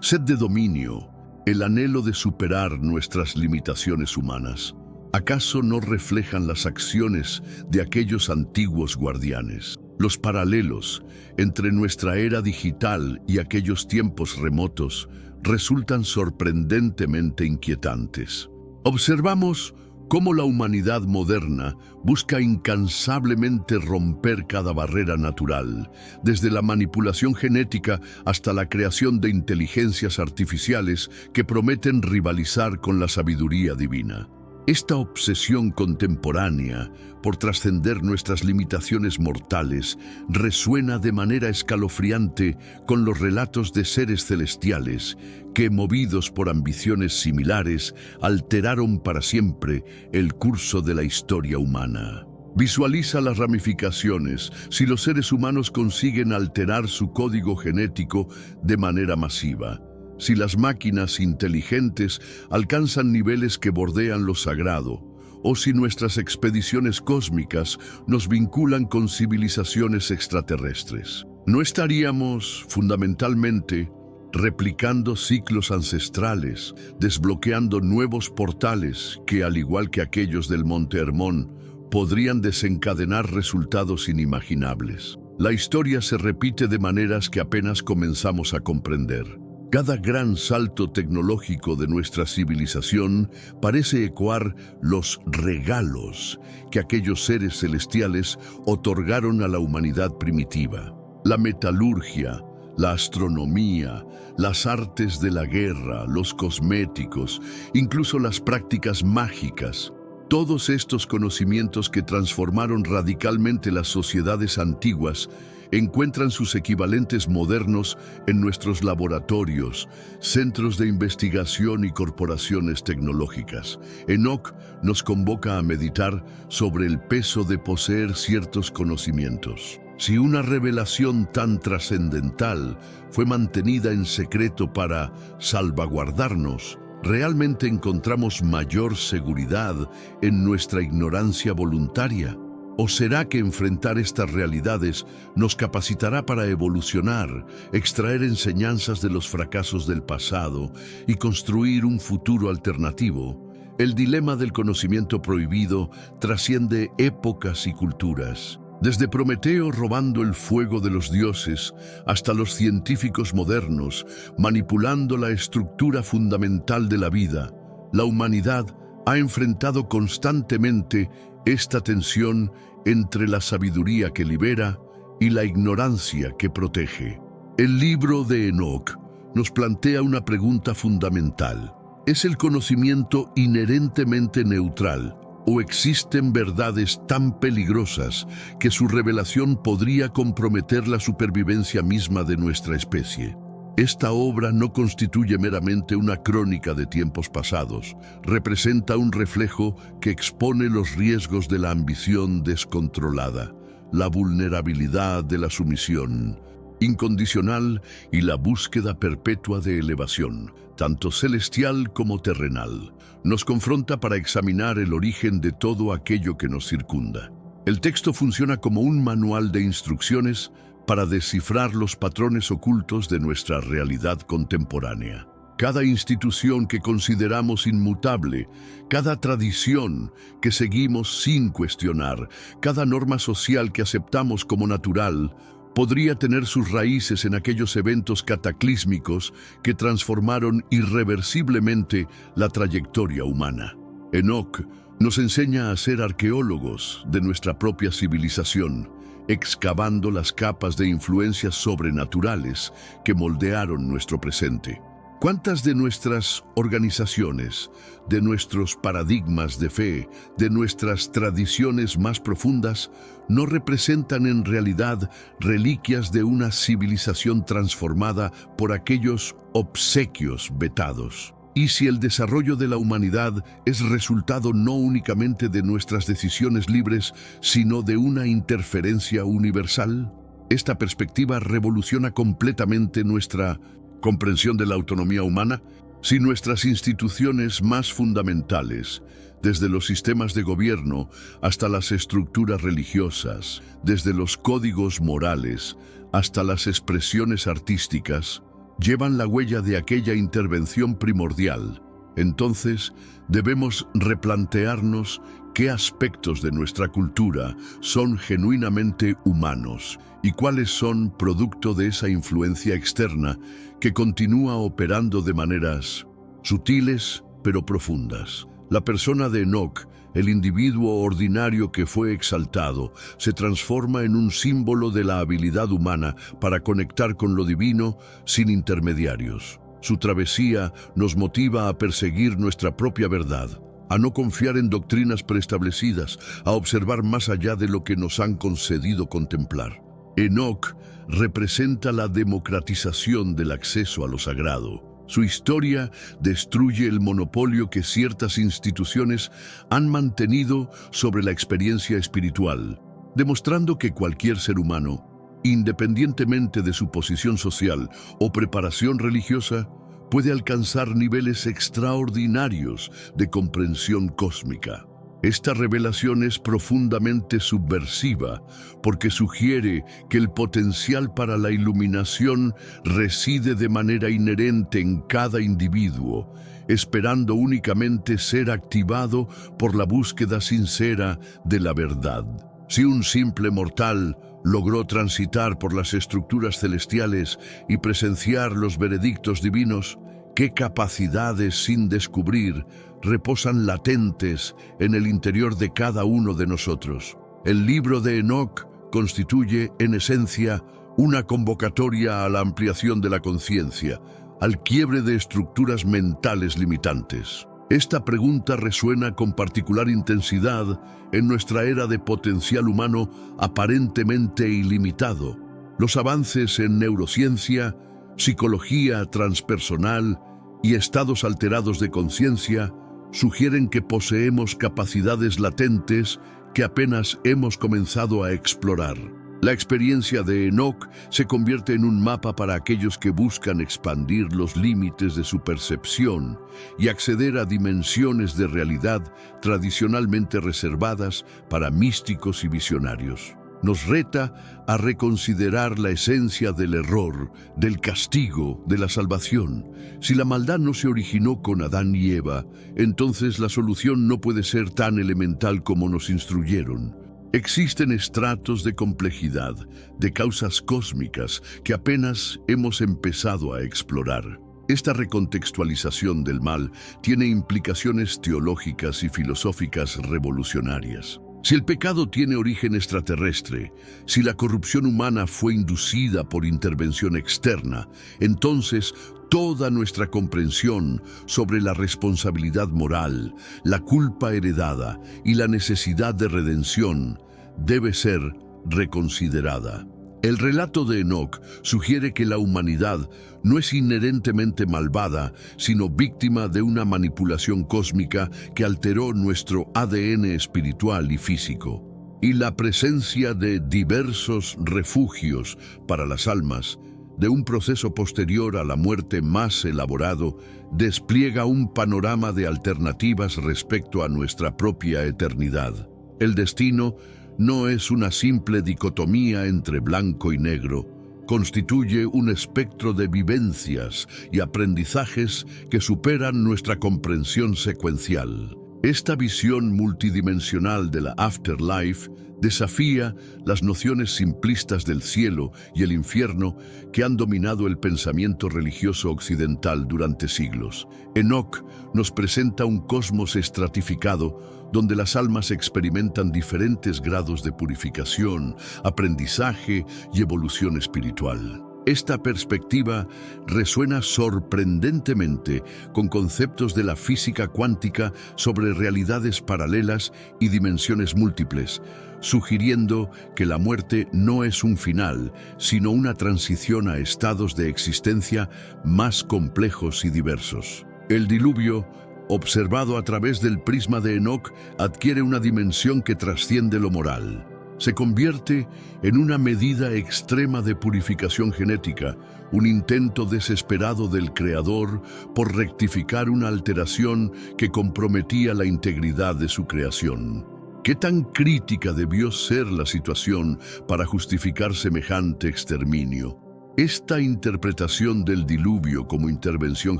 A: sed de dominio, el anhelo de superar nuestras limitaciones humanas, ¿acaso no reflejan las acciones de aquellos antiguos guardianes? Los paralelos entre nuestra era digital y aquellos tiempos remotos resultan sorprendentemente inquietantes. Observamos Cómo la humanidad moderna busca incansablemente romper cada barrera natural, desde la manipulación genética hasta la creación de inteligencias artificiales que prometen rivalizar con la sabiduría divina. Esta obsesión contemporánea por trascender nuestras limitaciones mortales resuena de manera escalofriante con los relatos de seres celestiales que, movidos por ambiciones similares, alteraron para siempre el curso de la historia humana. Visualiza las ramificaciones si los seres humanos consiguen alterar su código genético de manera masiva. Si las máquinas inteligentes alcanzan niveles que bordean lo sagrado, o si nuestras expediciones cósmicas nos vinculan con civilizaciones extraterrestres. ¿No estaríamos, fundamentalmente, replicando ciclos ancestrales, desbloqueando nuevos portales que, al igual que aquellos del Monte Hermón, podrían desencadenar resultados inimaginables? La historia se repite de maneras que apenas comenzamos a comprender. Cada gran salto tecnológico de nuestra civilización parece ecoar los regalos que aquellos seres celestiales otorgaron a la humanidad primitiva. La metalurgia, la astronomía, las artes de la guerra, los cosméticos, incluso las prácticas mágicas. Todos estos conocimientos que transformaron radicalmente las sociedades antiguas encuentran sus equivalentes modernos en nuestros laboratorios, centros de investigación y corporaciones tecnológicas. Enoch nos convoca a meditar sobre el peso de poseer ciertos conocimientos. Si una revelación tan trascendental fue mantenida en secreto para salvaguardarnos, ¿realmente encontramos mayor seguridad en nuestra ignorancia voluntaria? ¿O será que enfrentar estas realidades nos capacitará para evolucionar, extraer enseñanzas de los fracasos del pasado y construir un futuro alternativo? El dilema del conocimiento prohibido trasciende épocas y culturas. Desde Prometeo robando el fuego de los dioses hasta los científicos modernos, manipulando la estructura fundamental de la vida, la humanidad ha enfrentado constantemente esta tensión entre la sabiduría que libera y la ignorancia que protege. El libro de Enoch nos plantea una pregunta fundamental. ¿Es el conocimiento inherentemente neutral o existen verdades tan peligrosas que su revelación podría comprometer la supervivencia misma de nuestra especie? Esta obra no constituye meramente una crónica de tiempos pasados, representa un reflejo que expone los riesgos de la ambición descontrolada, la vulnerabilidad de la sumisión incondicional y la búsqueda perpetua de elevación, tanto celestial como terrenal. Nos confronta para examinar el origen de todo aquello que nos circunda. El texto funciona como un manual de instrucciones para descifrar los patrones ocultos de nuestra realidad contemporánea. Cada institución que consideramos inmutable, cada tradición que seguimos sin cuestionar, cada norma social que aceptamos como natural, podría tener sus raíces en aquellos eventos cataclísmicos que transformaron irreversiblemente la trayectoria humana. Enoch nos enseña a ser arqueólogos de nuestra propia civilización, excavando las capas de influencias sobrenaturales que moldearon nuestro presente. ¿Cuántas de nuestras organizaciones, de nuestros paradigmas de fe, de nuestras tradiciones más profundas, no representan en realidad reliquias de una civilización transformada por aquellos obsequios vetados? ¿Y si el desarrollo de la humanidad es resultado no únicamente de nuestras decisiones libres, sino de una interferencia universal? Esta perspectiva revoluciona completamente nuestra comprensión de la autonomía humana. Si nuestras instituciones más fundamentales, desde los sistemas de gobierno hasta las estructuras religiosas, desde los códigos morales hasta las expresiones artísticas, llevan la huella de aquella intervención primordial, entonces debemos replantearnos qué aspectos de nuestra cultura son genuinamente humanos y cuáles son producto de esa influencia externa que continúa operando de maneras sutiles pero profundas. La persona de Enoch El individuo ordinario que fue exaltado se transforma en un símbolo de la habilidad humana para conectar con lo divino sin intermediarios. Su travesía nos motiva a perseguir nuestra propia verdad, a no confiar en doctrinas preestablecidas, a observar más allá de lo que nos han concedido contemplar. Enoc representa la democratización del acceso a lo sagrado. Su historia destruye el monopolio que ciertas instituciones han mantenido sobre la experiencia espiritual, demostrando que cualquier ser humano, independientemente de su posición social o preparación religiosa, puede alcanzar niveles extraordinarios de comprensión cósmica. Esta revelación es profundamente subversiva porque sugiere que el potencial para la iluminación reside de manera inherente en cada individuo, esperando únicamente ser activado por la búsqueda sincera de la verdad. Si un simple mortal logró transitar por las estructuras celestiales y presenciar los veredictos divinos, ¿qué capacidades sin descubrir reposan latentes en el interior de cada uno de nosotros? El libro de Enoc constituye, en esencia, una convocatoria a la ampliación de la conciencia, al quiebre de estructuras mentales limitantes. Esta pregunta resuena con particular intensidad en nuestra era de potencial humano aparentemente ilimitado. Los avances en neurociencia, psicología transpersonal y estados alterados de conciencia sugieren que poseemos capacidades latentes que apenas hemos comenzado a explorar. La experiencia de Enoc se convierte en un mapa para aquellos que buscan expandir los límites de su percepción y acceder a dimensiones de realidad tradicionalmente reservadas para místicos y visionarios. Nos reta a reconsiderar la esencia del error, del castigo, de la salvación. Si la maldad no se originó con Adán y Eva, entonces la solución no puede ser tan elemental como nos instruyeron. Existen estratos de complejidad, de causas cósmicas que apenas hemos empezado a explorar. Esta recontextualización del mal tiene implicaciones teológicas y filosóficas revolucionarias. Si el pecado tiene origen extraterrestre, si la corrupción humana fue inducida por intervención externa, entonces toda nuestra comprensión sobre la responsabilidad moral, la culpa heredada y la necesidad de redención debe ser reconsiderada. El relato de Enoc sugiere que la humanidad no es inherentemente malvada, sino víctima de una manipulación cósmica que alteró nuestro ADN espiritual y físico. Y la presencia de diversos refugios para las almas, de un proceso posterior a la muerte más elaborado, despliega un panorama de alternativas respecto a nuestra propia eternidad. El destino no es una simple dicotomía entre blanco y negro, constituye un espectro de vivencias y aprendizajes que superan nuestra comprensión secuencial. Esta visión multidimensional de la afterlife desafía las nociones simplistas del cielo y el infierno que han dominado el pensamiento religioso occidental durante siglos. Enoc nos presenta un cosmos estratificado donde las almas experimentan diferentes grados de purificación, aprendizaje y evolución espiritual. Esta perspectiva resuena sorprendentemente con conceptos de la física cuántica sobre realidades paralelas y dimensiones múltiples, sugiriendo que la muerte no es un final, sino una transición a estados de existencia más complejos y diversos. El diluvio, observado a través del prisma de Enoc, adquiere una dimensión que trasciende lo moral. Se convierte en una medida extrema de purificación genética, un intento desesperado del Creador por rectificar una alteración que comprometía la integridad de su creación. ¿Qué tan crítica debió ser la situación para justificar semejante exterminio? Esta interpretación del diluvio como intervención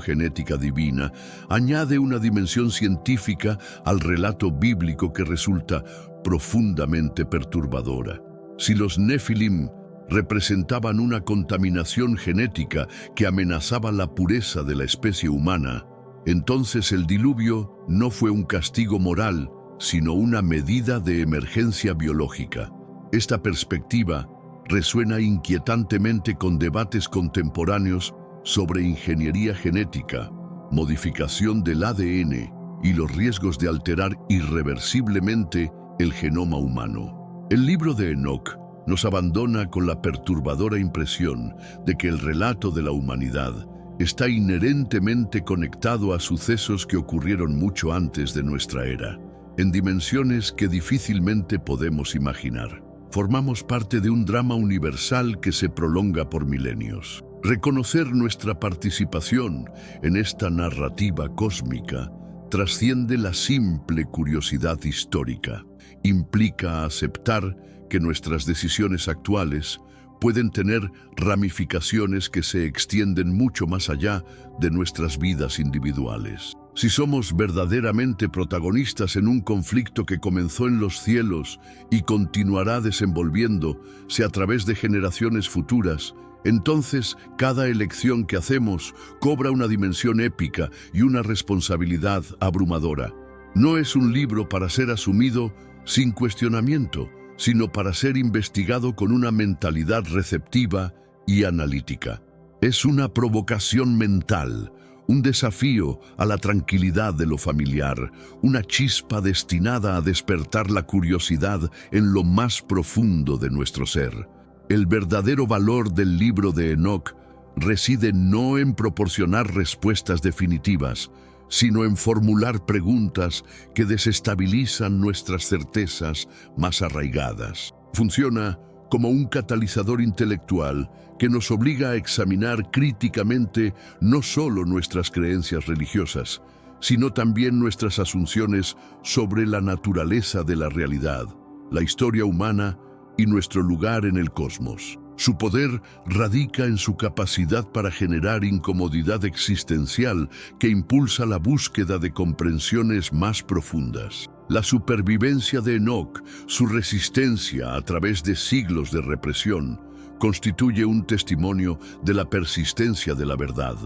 A: genética divina añade una dimensión científica al relato bíblico que resulta profundamente perturbadora. Si los Nefilim representaban una contaminación genética que amenazaba la pureza de la especie humana, entonces el diluvio no fue un castigo moral, sino una medida de emergencia biológica. Esta perspectiva resuena inquietantemente con debates contemporáneos sobre ingeniería genética, modificación del ADN y los riesgos de alterar irreversiblemente el genoma humano. El libro de Enoc nos abandona con la perturbadora impresión de que el relato de la humanidad está inherentemente conectado a sucesos que ocurrieron mucho antes de nuestra era, en dimensiones que difícilmente podemos imaginar. Formamos parte de un drama universal que se prolonga por milenios. Reconocer nuestra participación en esta narrativa cósmica trasciende la simple curiosidad histórica. Implica aceptar que nuestras decisiones actuales pueden tener ramificaciones que se extienden mucho más allá de nuestras vidas individuales. Si somos verdaderamente protagonistas en un conflicto que comenzó en los cielos y continuará desenvolviéndose a través de generaciones futuras, entonces cada elección que hacemos cobra una dimensión épica y una responsabilidad abrumadora. No es un libro para ser asumido sin cuestionamiento, sino para ser investigado con una mentalidad receptiva y analítica. Es una provocación mental, un desafío a la tranquilidad de lo familiar, una chispa destinada a despertar la curiosidad en lo más profundo de nuestro ser. El verdadero valor del libro de Enoc reside no en proporcionar respuestas definitivas, sino en formular preguntas que desestabilizan nuestras certezas más arraigadas. Funciona como un catalizador intelectual que nos obliga a examinar críticamente no solo nuestras creencias religiosas, sino también nuestras asunciones sobre la naturaleza de la realidad, la historia humana y nuestro lugar en el cosmos. Su poder radica en su capacidad para generar incomodidad existencial que impulsa la búsqueda de comprensiones más profundas. La supervivencia de Enoc, su resistencia a través de siglos de represión, constituye un testimonio de la persistencia de la verdad.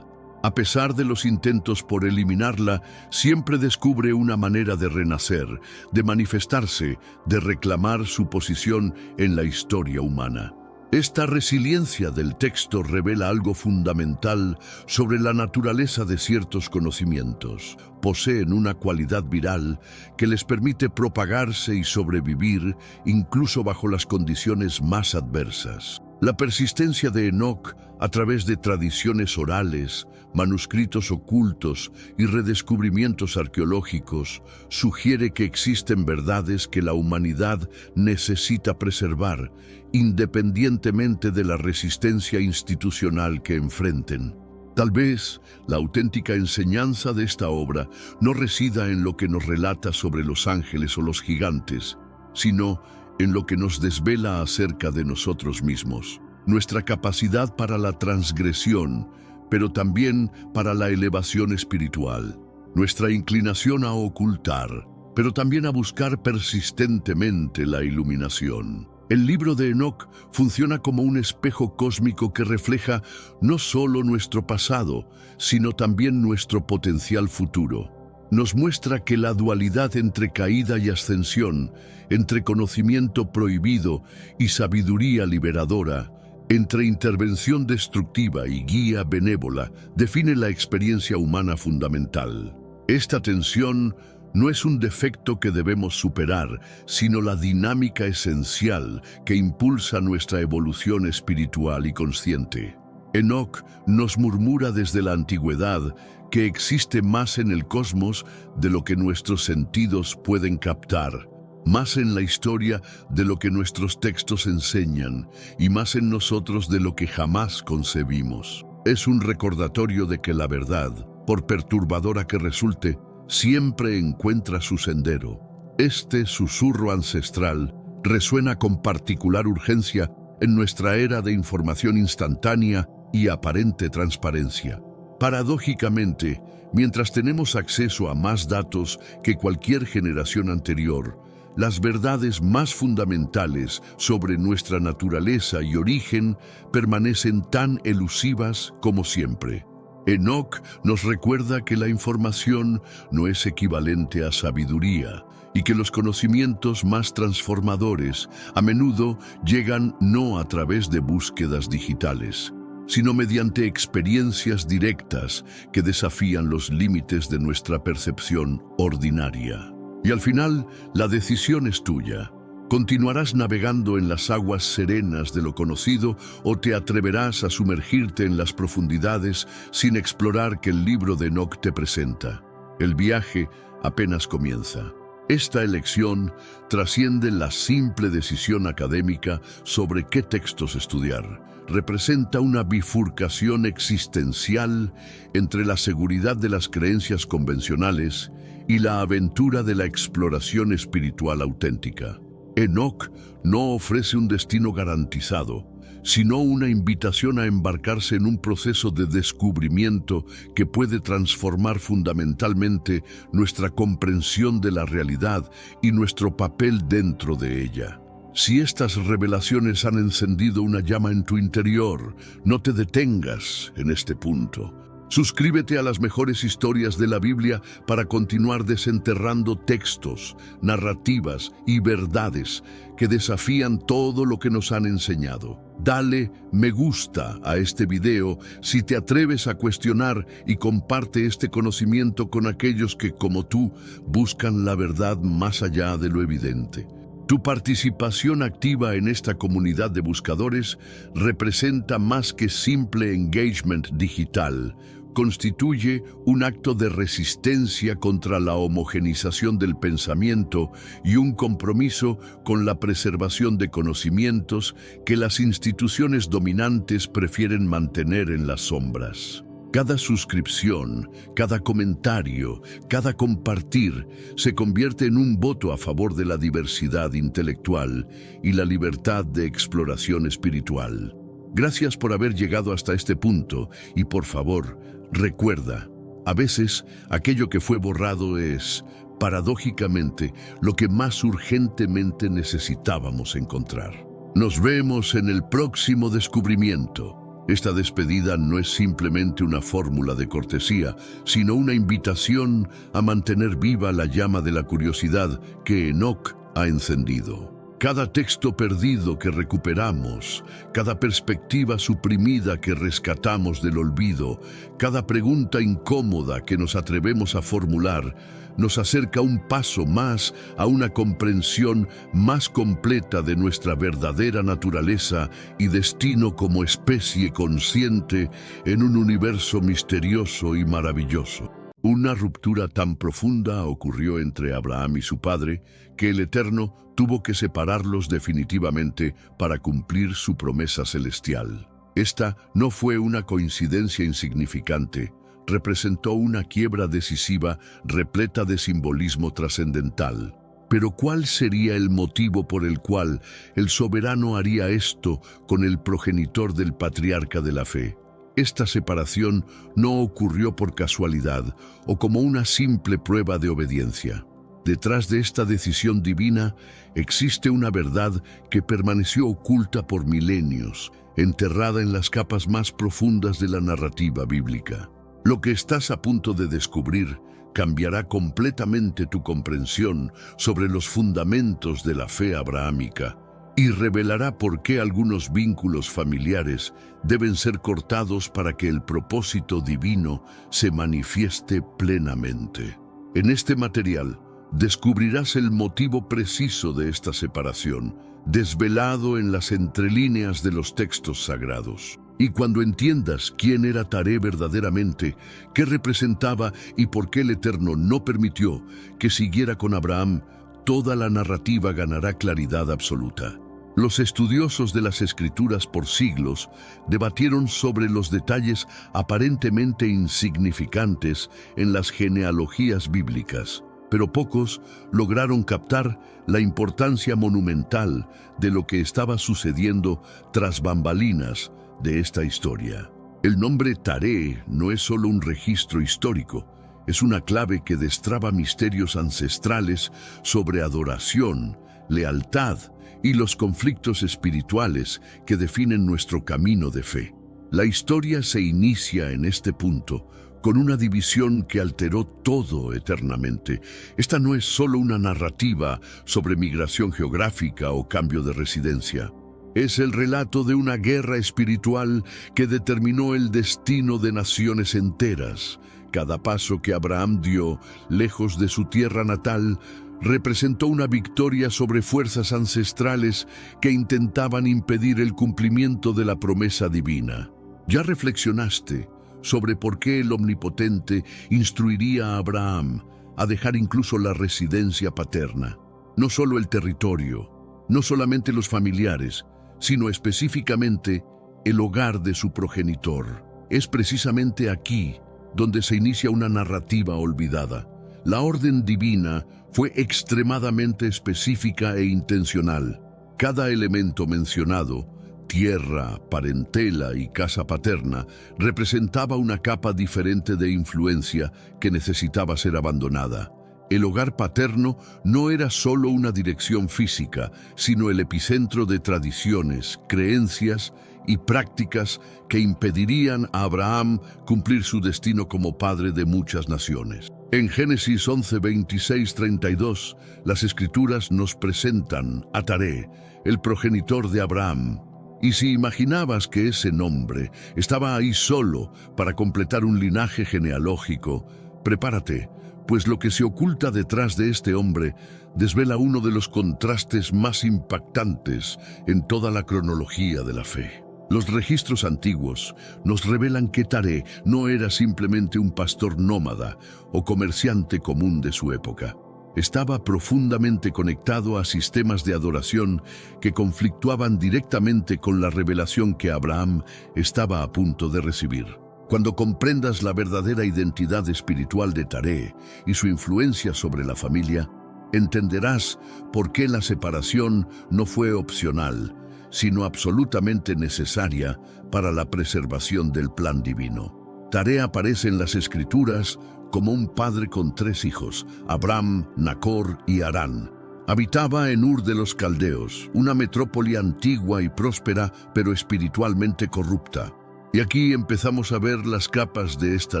A: A pesar de los intentos por eliminarla, siempre descubre una manera de renacer, de manifestarse, de reclamar su posición en la historia humana. Esta resiliencia del texto revela algo fundamental sobre la naturaleza de ciertos conocimientos. Poseen una cualidad viral que les permite propagarse y sobrevivir incluso bajo las condiciones más adversas. La persistencia de Enoc a través de tradiciones orales, manuscritos ocultos y redescubrimientos arqueológicos sugiere que existen verdades que la humanidad necesita preservar, independientemente de la resistencia institucional que enfrenten. Tal vez la auténtica enseñanza de esta obra no resida en lo que nos relata sobre los ángeles o los gigantes, sino en lo que nos desvela acerca de nosotros mismos, nuestra capacidad para la transgresión, pero también para la elevación espiritual, nuestra inclinación a ocultar, pero también a buscar persistentemente la iluminación. El libro de Enoc funciona como un espejo cósmico que refleja no solo nuestro pasado, sino también nuestro potencial futuro. Nos muestra que la dualidad entre caída y ascensión, entre conocimiento prohibido y sabiduría liberadora, entre intervención destructiva y guía benévola, define la experiencia humana fundamental. Esta tensión no es un defecto que debemos superar, sino la dinámica esencial que impulsa nuestra evolución espiritual y consciente. Enoc nos murmura desde la antigüedad que existe más en el cosmos de lo que nuestros sentidos pueden captar, más en la historia de lo que nuestros textos enseñan y más en nosotros de lo que jamás concebimos. Es un recordatorio de que la verdad, por perturbadora que resulte, siempre encuentra su sendero. Este susurro ancestral resuena con particular urgencia en nuestra era de información instantánea y aparente transparencia. Paradójicamente, mientras tenemos acceso a más datos que cualquier generación anterior, las verdades más fundamentales sobre nuestra naturaleza y origen permanecen tan elusivas como siempre. Enoc nos recuerda que la información no es equivalente a sabiduría y que los conocimientos más transformadores a menudo llegan no a través de búsquedas digitales, sino mediante experiencias directas que desafían los límites de nuestra percepción ordinaria. Y al final, la decisión es tuya. ¿Continuarás navegando en las aguas serenas de lo conocido o te atreverás a sumergirte en las profundidades sin explorar que el libro de Enoc te presenta? El viaje apenas comienza. Esta elección trasciende la simple decisión académica sobre qué textos estudiar. Representa una bifurcación existencial entre la seguridad de las creencias convencionales y la aventura de la exploración espiritual auténtica. Enoc no ofrece un destino garantizado, sino una invitación a embarcarse en un proceso de descubrimiento que puede transformar fundamentalmente nuestra comprensión de la realidad y nuestro papel dentro de ella. Si estas revelaciones han encendido una llama en tu interior, no te detengas en este punto. Suscríbete a las mejores historias de la Biblia para continuar desenterrando textos, narrativas y verdades que desafían todo lo que nos han enseñado. Dale me gusta a este video si te atreves a cuestionar y comparte este conocimiento con aquellos que, como tú, buscan la verdad más allá de lo evidente. Tu participación activa en esta comunidad de buscadores representa más que simple engagement digital. Constituye un acto de resistencia contra la homogenización del pensamiento y un compromiso con la preservación de conocimientos que las instituciones dominantes prefieren mantener en las sombras. Cada suscripción, cada comentario, cada compartir se convierte en un voto a favor de la diversidad intelectual y la libertad de exploración espiritual. Gracias por haber llegado hasta este punto y, por favor, recuerda, a veces aquello que fue borrado es, paradójicamente, lo que más urgentemente necesitábamos encontrar. Nos vemos en el próximo descubrimiento. Esta despedida no es simplemente una fórmula de cortesía, sino una invitación a mantener viva la llama de la curiosidad que Enoc ha encendido. Cada texto perdido que recuperamos, cada perspectiva suprimida que rescatamos del olvido, cada pregunta incómoda que nos atrevemos a formular, nos acerca un paso más a una comprensión más completa de nuestra verdadera naturaleza y destino como especie consciente en un universo misterioso y maravilloso. Una ruptura tan profunda ocurrió entre Abraham y su padre que el Eterno tuvo que separarlos definitivamente para cumplir su promesa celestial. Esta no fue una coincidencia insignificante, representó una quiebra decisiva repleta de simbolismo trascendental. Pero ¿cuál sería el motivo por el cual el soberano haría esto con el progenitor del patriarca de la fe? Esta separación no ocurrió por casualidad o como una simple prueba de obediencia. Detrás de esta decisión divina existe una verdad que permaneció oculta por milenios, enterrada en las capas más profundas de la narrativa bíblica. Lo que estás a punto de descubrir cambiará completamente tu comprensión sobre los fundamentos de la fe abrahámica y revelará por qué algunos vínculos familiares deben ser cortados para que el propósito divino se manifieste plenamente. En este material descubrirás el motivo preciso de esta separación, desvelado en las entrelíneas de los textos sagrados. Y cuando entiendas quién era Taré verdaderamente, qué representaba y por qué el Eterno no permitió que siguiera con Abraham, toda la narrativa ganará claridad absoluta. Los estudiosos de las Escrituras por siglos debatieron sobre los detalles aparentemente insignificantes en las genealogías bíblicas, pero pocos lograron captar la importancia monumental de lo que estaba sucediendo tras bambalinas de esta historia. El nombre Taré no es solo un registro histórico, es una clave que destraba misterios ancestrales sobre adoración, lealtad y los conflictos espirituales que definen nuestro camino de fe. La historia se inicia en este punto, con una división que alteró todo eternamente. Esta no es solo una narrativa sobre migración geográfica o cambio de residencia. Es el relato de una guerra espiritual que determinó el destino de naciones enteras. Cada paso que Abraham dio, lejos de su tierra natal, representó una victoria sobre fuerzas ancestrales que intentaban impedir el cumplimiento de la promesa divina. ¿Ya reflexionaste sobre por qué el Omnipotente instruiría a Abraham a dejar incluso la residencia paterna? No solo el territorio, no solamente los familiares, sino específicamente el hogar de su progenitor. Es precisamente aquí donde se inicia una narrativa olvidada. La orden divina fue extremadamente específica e intencional. Cada elemento mencionado, tierra, parentela y casa paterna, representaba una capa diferente de influencia que necesitaba ser abandonada. El hogar paterno no era solo una dirección física, sino el epicentro de tradiciones, creencias y prácticas que impedirían a Abraham cumplir su destino como padre de muchas naciones. En Génesis 11, 26, 32, las Escrituras nos presentan a Taré, el progenitor de Abraham. Y si imaginabas que ese nombre estaba ahí solo para completar un linaje genealógico, prepárate, pues lo que se oculta detrás de este hombre desvela uno de los contrastes más impactantes en toda la cronología de la fe. Los registros antiguos nos revelan que Taré no era simplemente un pastor nómada o comerciante común de su época. Estaba profundamente conectado a sistemas de adoración que conflictuaban directamente con la revelación que Abraham estaba a punto de recibir. Cuando comprendas la verdadera identidad espiritual de Taré y su influencia sobre la familia, entenderás por qué la separación no fue opcional, sino absolutamente necesaria para la preservación del plan divino. Taré aparece en las Escrituras como un padre con 3 hijos, Abram, Nacor y Harán. Habitaba en Ur de los Caldeos, una metrópoli antigua y próspera, pero espiritualmente corrupta. Y aquí empezamos a ver las capas de esta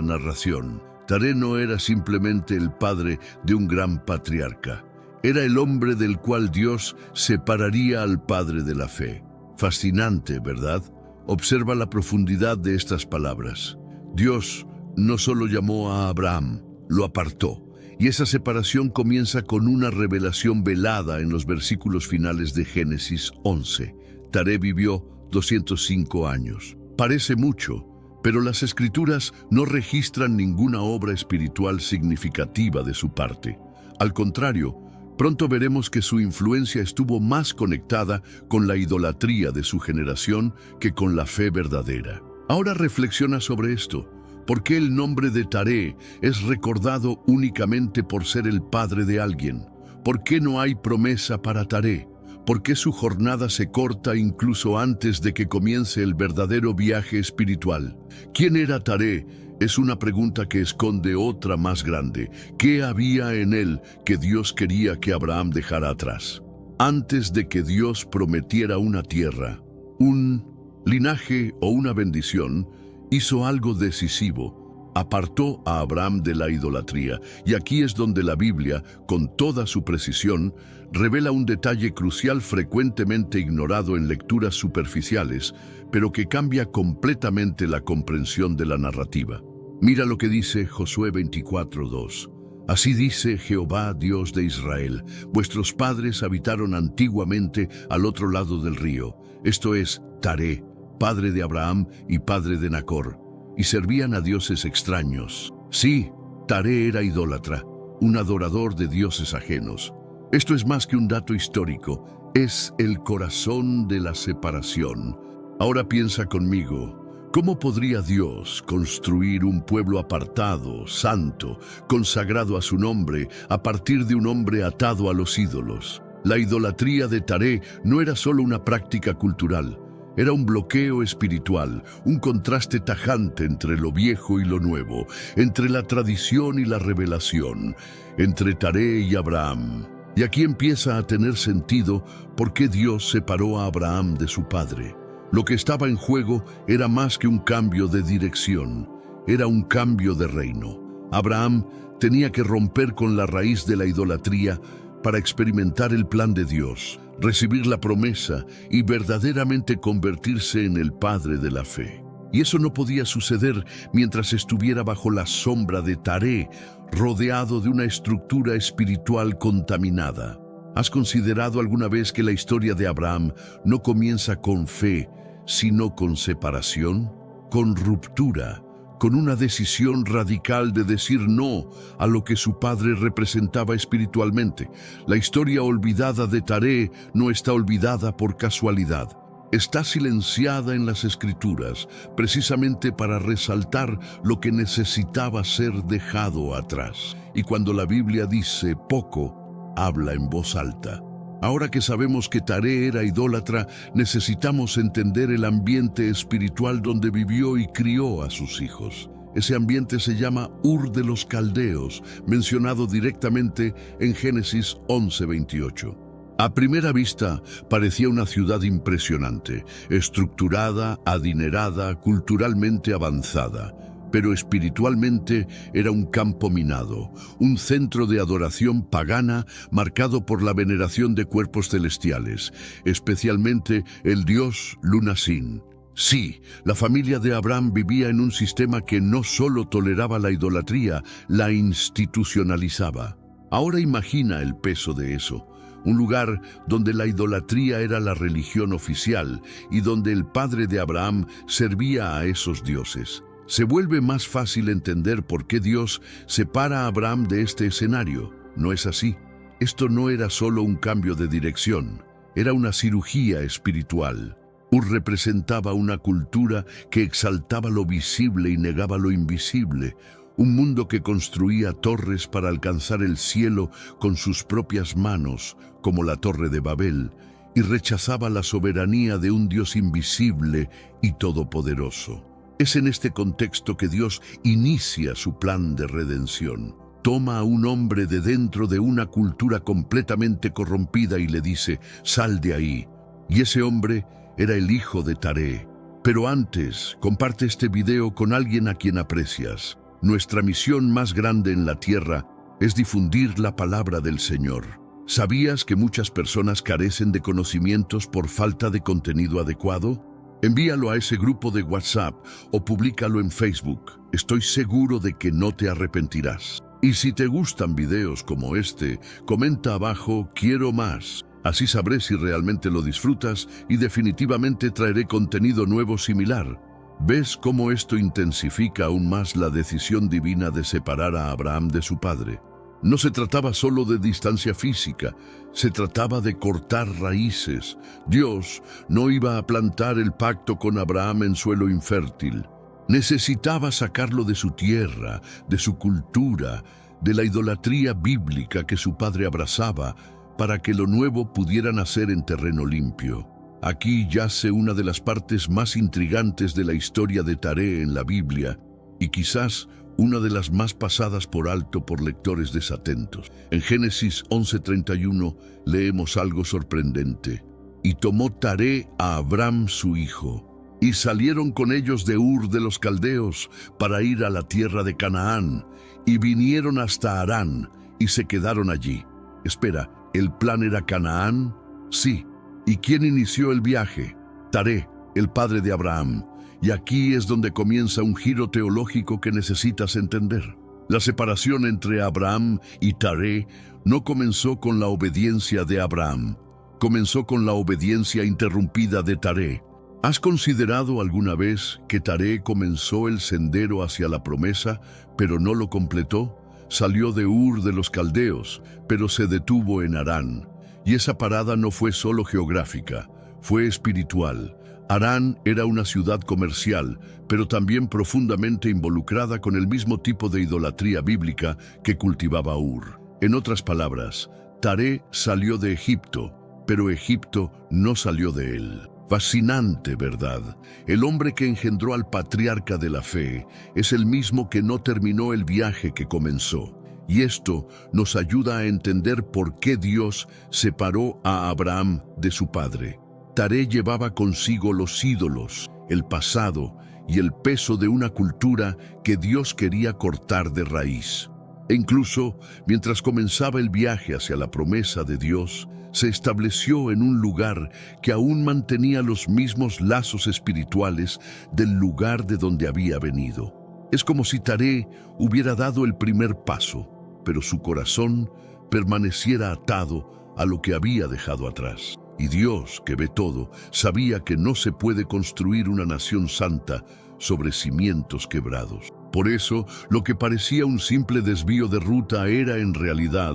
A: narración. Taré no era simplemente el padre de un gran patriarca. Era el hombre del cual Dios separaría al padre de la fe. Fascinante, ¿verdad? Observa la profundidad de estas palabras. Dios no solo llamó a Abraham, lo apartó. Y esa separación comienza con una revelación velada en los versículos finales de Génesis 11. Taré vivió 205 años. Parece mucho, pero las Escrituras no registran ninguna obra espiritual significativa de su parte. Al contrario, pronto veremos que su influencia estuvo más conectada con la idolatría de su generación que con la fe verdadera. Ahora reflexiona sobre esto. ¿Por qué el nombre de Taré es recordado únicamente por ser el padre de alguien? ¿Por qué no hay promesa para Taré? ¿Por qué su jornada se corta incluso antes de que comience el verdadero viaje espiritual? ¿Quién era Taré? Es una pregunta que esconde otra más grande. ¿Qué había en él que Dios quería que Abraham dejara atrás? Antes de que Dios prometiera una tierra, un linaje o una bendición, hizo algo decisivo. Apartó a Abraham de la idolatría. Y aquí es donde la Biblia, con toda su precisión, revela un detalle crucial frecuentemente ignorado en lecturas superficiales, pero que cambia completamente la comprensión de la narrativa. Mira lo que dice Josué 24:2. Así dice Jehová, Dios de Israel: vuestros padres habitaron antiguamente al otro lado del río, esto es, Taré, padre de Abraham y padre de Nacor, y servían a dioses extraños. Sí, Taré era idólatra, un adorador de dioses ajenos. Esto es más que un dato histórico, es el corazón de la separación. Ahora piensa conmigo, ¿cómo podría Dios construir un pueblo apartado, santo, consagrado a su nombre, a partir de un hombre atado a los ídolos? La idolatría de Taré no era solo una práctica cultural, era un bloqueo espiritual, un contraste tajante entre lo viejo y lo nuevo, entre la tradición y la revelación, entre Taré y Abraham. Y aquí empieza a tener sentido por qué Dios separó a Abraham de su padre. Lo que estaba en juego era más que un cambio de dirección, era un cambio de reino. Abraham tenía que romper con la raíz de la idolatría para experimentar el plan de Dios, recibir la promesa y verdaderamente convertirse en el padre de la fe. Y eso no podía suceder mientras estuviera bajo la sombra de Taré, rodeado de una estructura espiritual contaminada. ¿Has considerado alguna vez que la historia de Abraham no comienza con fe, sino con separación, con ruptura, con una decisión radical de decir no a lo que su padre representaba espiritualmente? La historia olvidada de Taré no está olvidada por casualidad. Está silenciada en las Escrituras, precisamente para resaltar lo que necesitaba ser dejado atrás. Y cuando la Biblia dice poco, habla en voz alta. Ahora que sabemos que Taré era idólatra, necesitamos entender el ambiente espiritual donde vivió y crió a sus hijos. Ese ambiente se llama Ur de los Caldeos, mencionado directamente en Génesis 11:28. A primera vista, parecía una ciudad impresionante, estructurada, adinerada, culturalmente avanzada. Pero espiritualmente era un campo minado, un centro de adoración pagana marcado por la veneración de cuerpos celestiales, especialmente el dios Lunasin. Sí, la familia de Abraham vivía en un sistema que no solo toleraba la idolatría, la institucionalizaba. Ahora imagina el peso de eso. Un lugar donde la idolatría era la religión oficial y donde el padre de Abraham servía a esos dioses. Se vuelve más fácil entender por qué Dios separa a Abraham de este escenario. ¿No es así? Esto no era solo un cambio de dirección, era una cirugía espiritual. Ur representaba una cultura que exaltaba lo visible y negaba lo invisible, un mundo que construía torres para alcanzar el cielo con sus propias manos, como la Torre de Babel, y rechazaba la soberanía de un Dios invisible y todopoderoso. Es en este contexto que Dios inicia su plan de redención. Toma a un hombre de dentro de una cultura completamente corrompida y le dice, «Sal de ahí». Y ese hombre era el hijo de Taré. Pero antes, comparte este video con alguien a quien aprecias. Nuestra misión más grande en la tierra es difundir la palabra del Señor. ¿Sabías que muchas personas carecen de conocimientos por falta de contenido adecuado? Envíalo a ese grupo de WhatsApp o públicalo en Facebook. Estoy seguro de que no te arrepentirás. Y si te gustan videos como este, comenta abajo «Quiero más». Así sabré si realmente lo disfrutas y definitivamente traeré contenido nuevo similar. ¿Ves cómo esto intensifica aún más la decisión divina de separar a Abraham de su padre? No se trataba solo de distancia física, se trataba de cortar raíces. Dios no iba a plantar el pacto con Abraham en suelo infértil. Necesitaba sacarlo de su tierra, de su cultura, de la idolatría bíblica que su padre abrazaba, para que lo nuevo pudiera nacer en terreno limpio. Aquí yace una de las partes más intrigantes de la historia de Taré en la Biblia, y quizás una de las más pasadas por alto por lectores desatentos. En Génesis 11:31 leemos algo sorprendente. «Y tomó Taré a Abram su hijo, y salieron con ellos de Ur de los Caldeos para ir a la tierra de Canaán, y vinieron hasta Harán, y se quedaron allí». Espera, ¿el plan era Canaán? Sí. ¿Y quién inició el viaje? Taré, el padre de Abraham. Y aquí es donde comienza un giro teológico que necesitas entender. La separación entre Abraham y Taré no comenzó con la obediencia de Abraham, comenzó con la obediencia interrumpida de Taré. ¿Has considerado alguna vez que Taré comenzó el sendero hacia la promesa, pero no lo completó? Salió de Ur de los Caldeos, pero se detuvo en Harán. Y esa parada no fue solo geográfica, fue espiritual. Harán era una ciudad comercial, pero también profundamente involucrada con el mismo tipo de idolatría bíblica que cultivaba Ur. En otras palabras, Taré salió de Egipto, pero Egipto no salió de él. Fascinante, ¿verdad? El hombre que engendró al patriarca de la fe es el mismo que no terminó el viaje que comenzó. Y esto nos ayuda a entender por qué Dios separó a Abraham de su padre. Taré llevaba consigo los ídolos, el pasado y el peso de una cultura que Dios quería cortar de raíz. E incluso, mientras comenzaba el viaje hacia la promesa de Dios, se estableció en un lugar que aún mantenía los mismos lazos espirituales del lugar de donde había venido. Es como si Taré hubiera dado el primer paso, pero su corazón permaneciera atado a lo que había dejado atrás. Y Dios, que ve todo, sabía que no se puede construir una nación santa sobre cimientos quebrados. Por eso, lo que parecía un simple desvío de ruta era en realidad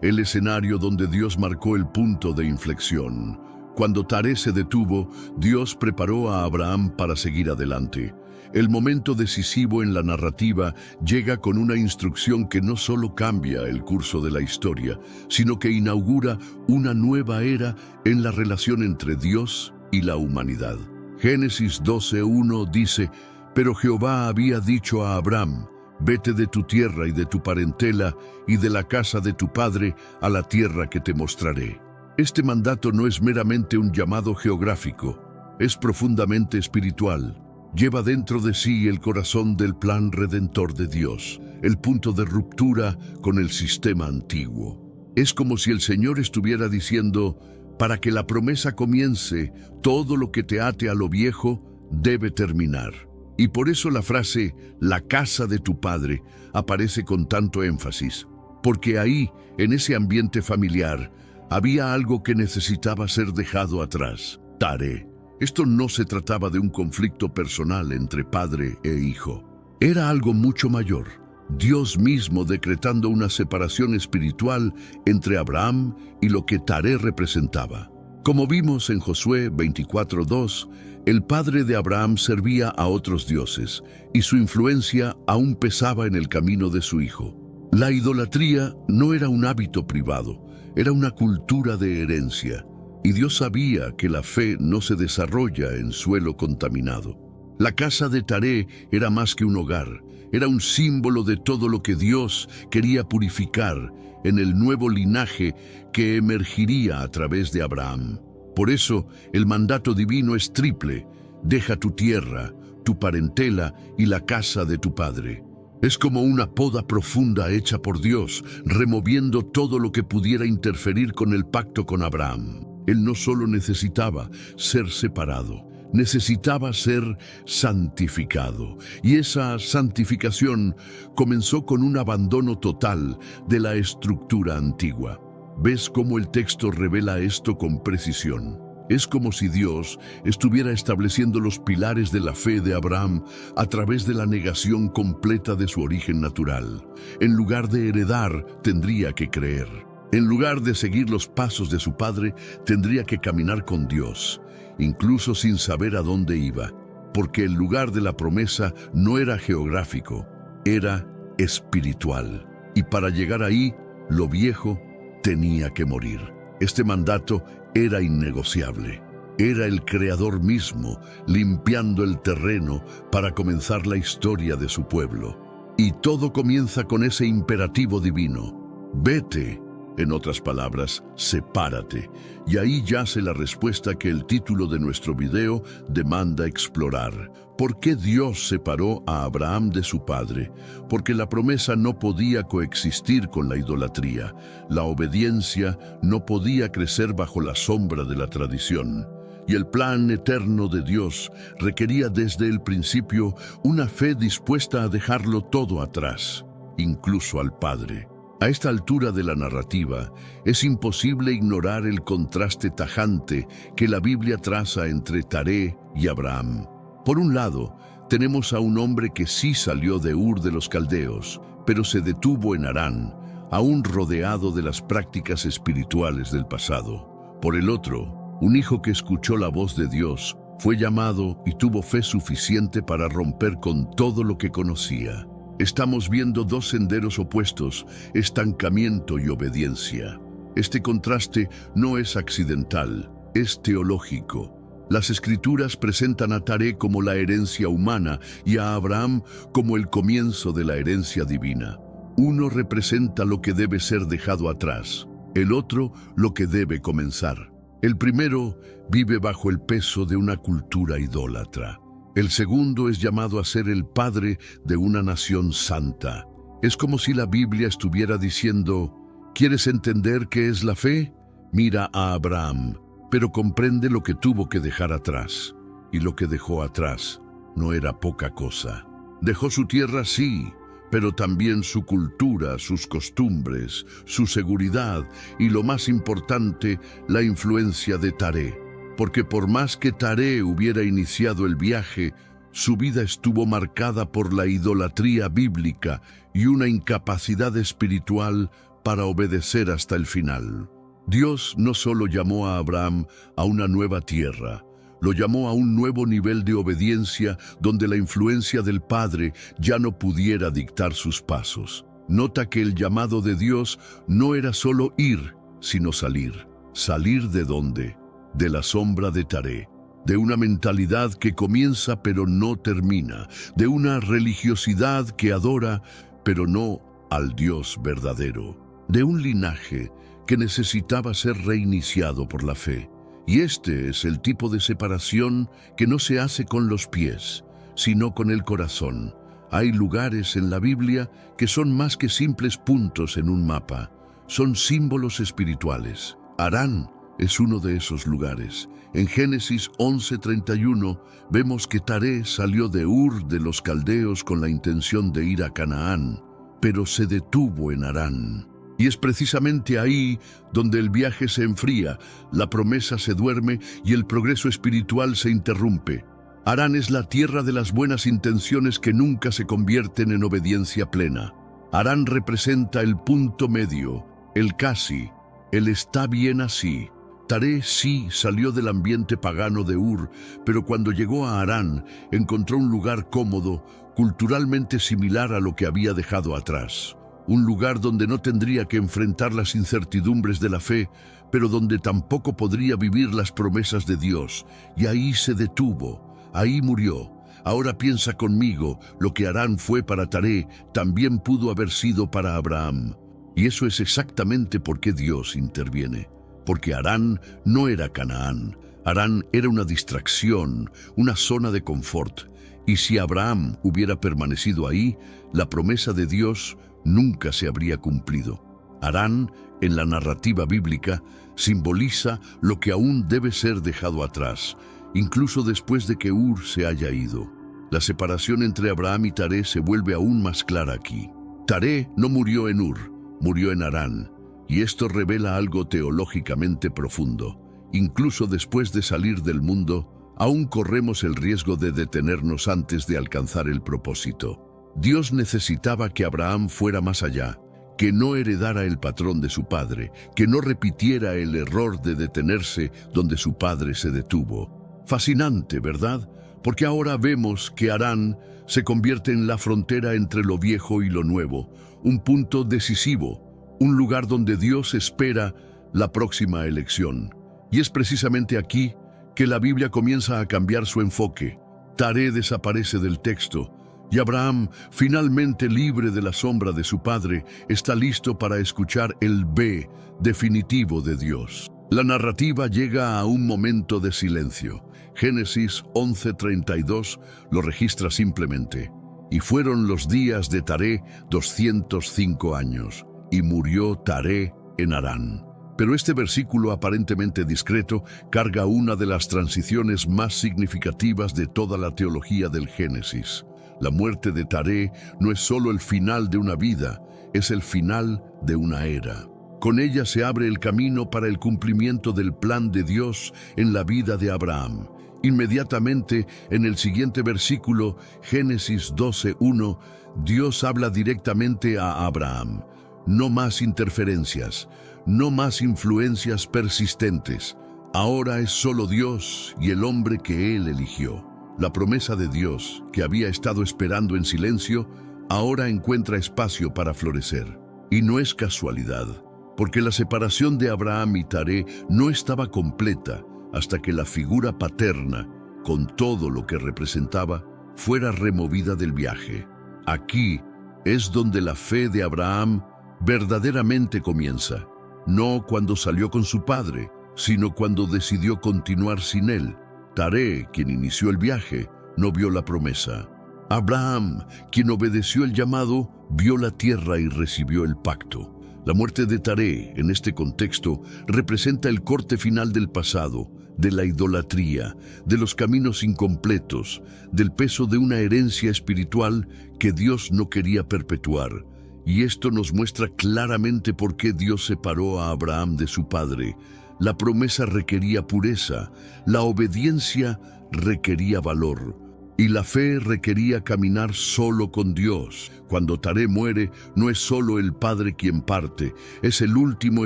A: el escenario donde Dios marcó el punto de inflexión. Cuando Taré se detuvo, Dios preparó a Abraham para seguir adelante. El momento decisivo en la narrativa llega con una instrucción que no solo cambia el curso de la historia, sino que inaugura una nueva era en la relación entre Dios y la humanidad. Génesis 12:1 dice: «Pero Jehová había dicho a Abraham, vete de tu tierra y de tu parentela y de la casa de tu padre a la tierra que te mostraré». Este mandato no es meramente un llamado geográfico, es profundamente espiritual. Lleva dentro de sí el corazón del plan redentor de Dios, el punto de ruptura con el sistema antiguo. Es como si el Señor estuviera diciendo: para que la promesa comience, todo lo que te ate a lo viejo debe terminar. Y por eso la frase «la casa de tu padre» aparece con tanto énfasis, porque ahí, en ese ambiente familiar, había algo que necesitaba ser dejado atrás: Taré. Esto no se trataba de un conflicto personal entre padre e hijo. Era algo mucho mayor. Dios mismo decretando una separación espiritual entre Abraham y lo que Taré representaba. Como vimos en Josué 24:2, el padre de Abraham servía a otros dioses y su influencia aún pesaba en el camino de su hijo. La idolatría no era un hábito privado, era una cultura de herencia. Y Dios sabía que la fe no se desarrolla en suelo contaminado. La casa de Taré era más que un hogar, era un símbolo de todo lo que Dios quería purificar en el nuevo linaje que emergiría a través de Abraham. Por eso, el mandato divino es triple: deja tu tierra, tu parentela y la casa de tu padre. Es como una poda profunda hecha por Dios, removiendo todo lo que pudiera interferir con el pacto con Abraham. Él no solo necesitaba ser separado, necesitaba ser santificado. Y esa santificación comenzó con un abandono total de la estructura antigua. ¿Ves cómo el texto revela esto con precisión? Es como si Dios estuviera estableciendo los pilares de la fe de Abraham a través de la negación completa de su origen natural. En lugar de heredar, tendría que creer. En lugar de seguir los pasos de su padre, tendría que caminar con Dios, incluso sin saber a dónde iba, porque el lugar de la promesa no era geográfico, era espiritual. Y para llegar ahí, lo viejo tenía que morir. Este mandato era innegociable. Era el Creador mismo limpiando el terreno para comenzar la historia de su pueblo. Y todo comienza con ese imperativo divino: vete. En otras palabras, sepárate. Y ahí yace la respuesta que el título de nuestro video demanda explorar. ¿Por qué Dios separó a Abraham de su padre? Porque la promesa no podía coexistir con la idolatría. La obediencia no podía crecer bajo la sombra de la tradición. Y el plan eterno de Dios requería desde el principio una fe dispuesta a dejarlo todo atrás, incluso al Padre. A esta altura de la narrativa, es imposible ignorar el contraste tajante que la Biblia traza entre Taré y Abraham. Por un lado, tenemos a un hombre que sí salió de Ur de los Caldeos, pero se detuvo en Harán, aún rodeado de las prácticas espirituales del pasado. Por el otro, un hijo que escuchó la voz de Dios, fue llamado y tuvo fe suficiente para romper con todo lo que conocía. Estamos viendo dos senderos opuestos: estancamiento y obediencia. Este contraste no es accidental, es teológico. Las Escrituras presentan a Taré como la herencia humana y a Abraham como el comienzo de la herencia divina. Uno representa lo que debe ser dejado atrás, el otro lo que debe comenzar. El primero vive bajo el peso de una cultura idólatra. El segundo es llamado a ser el padre de una nación santa. Es como si la Biblia estuviera diciendo: ¿quieres entender qué es la fe? Mira a Abraham, pero comprende lo que tuvo que dejar atrás. Y lo que dejó atrás no era poca cosa. Dejó su tierra, sí, pero también su cultura, sus costumbres, su seguridad y, lo más importante, la influencia de Taré. Porque por más que Taré hubiera iniciado el viaje, su vida estuvo marcada por la idolatría bíblica y una incapacidad espiritual para obedecer hasta el final. Dios no solo llamó a Abraham a una nueva tierra, lo llamó a un nuevo nivel de obediencia donde la influencia del Padre ya no pudiera dictar sus pasos. Nota que el llamado de Dios no era solo ir, sino salir. ¿Salir de dónde? De la sombra de Taré, de una mentalidad que comienza pero no termina, de una religiosidad que adora pero no al Dios verdadero, de un linaje que necesitaba ser reiniciado por la fe. Y este es el tipo de separación que no se hace con los pies, sino con el corazón. Hay lugares en la Biblia que son más que simples puntos en un mapa, son símbolos espirituales. Harán es uno de esos lugares. En Génesis 11:31 vemos que Taré salió de Ur de los Caldeos con la intención de ir a Canaán, pero se detuvo en Harán. Y es precisamente ahí donde el viaje se enfría, la promesa se duerme y el progreso espiritual se interrumpe. Harán es la tierra de las buenas intenciones que nunca se convierten en obediencia plena. Harán representa el punto medio, el casi, el está bien así. Taré sí salió del ambiente pagano de Ur, pero cuando llegó a Harán encontró un lugar cómodo, culturalmente similar a lo que había dejado atrás. Un lugar donde no tendría que enfrentar las incertidumbres de la fe, pero donde tampoco podría vivir las promesas de Dios. Y ahí se detuvo, ahí murió. Ahora piensa conmigo, lo que Harán fue para Taré, también pudo haber sido para Abraham. Y eso es exactamente por qué Dios interviene. Porque Harán no era Canaán. Harán era una distracción, una zona de confort. Y si Abraham hubiera permanecido ahí, la promesa de Dios nunca se habría cumplido. Harán, en la narrativa bíblica, simboliza lo que aún debe ser dejado atrás, incluso después de que Ur se haya ido. La separación entre Abraham y Taré se vuelve aún más clara aquí. Taré no murió en Ur, murió en Harán, y esto revela algo teológicamente profundo. Incluso después de salir del mundo, aún corremos el riesgo de detenernos antes de alcanzar el propósito. Dios necesitaba que Abraham fuera más allá, que no heredara el patrón de su padre, que no repitiera el error de detenerse donde su padre se detuvo. Fascinante, ¿verdad? Porque ahora vemos que Harán se convierte en la frontera entre lo viejo y lo nuevo, un punto decisivo, un lugar donde Dios espera la próxima elección. Y es precisamente aquí que la Biblia comienza a cambiar su enfoque. Taré desaparece del texto, y Abraham, finalmente libre de la sombra de su padre, está listo para escuchar el ve definitivo de Dios. La narrativa llega a un momento de silencio. Génesis 11:32 lo registra simplemente. Y fueron los días de Taré 205 años, y murió Taré en Harán. Pero este versículo aparentemente discreto carga una de las transiciones más significativas de toda la teología del Génesis. La muerte de Taré no es solo el final de una vida, es el final de una era. Con ella se abre el camino para el cumplimiento del plan de Dios en la vida de Abraham. Inmediatamente, en el siguiente versículo, Génesis 12:1, Dios habla directamente a Abraham. No más interferencias, no más influencias persistentes. Ahora es solo Dios y el hombre que Él eligió. La promesa de Dios, que había estado esperando en silencio, ahora encuentra espacio para florecer. Y no es casualidad, porque la separación de Abraham y Taré no estaba completa hasta que la figura paterna, con todo lo que representaba, fuera removida del viaje. Aquí es donde la fe de Abraham verdaderamente comienza, no cuando salió con su padre, sino cuando decidió continuar sin él. Taré, quien inició el viaje, no vio la promesa. Abraham, quien obedeció el llamado, vio la tierra y recibió el pacto. La muerte de Taré, en este contexto, representa el corte final del pasado, de la idolatría, de los caminos incompletos, del peso de una herencia espiritual que Dios no quería perpetuar. Y esto nos muestra claramente por qué Dios separó a Abraham de su padre. La promesa requería pureza, la obediencia requería valor, y la fe requería caminar solo con Dios. Cuando Taré muere, no es solo el padre quien parte, es el último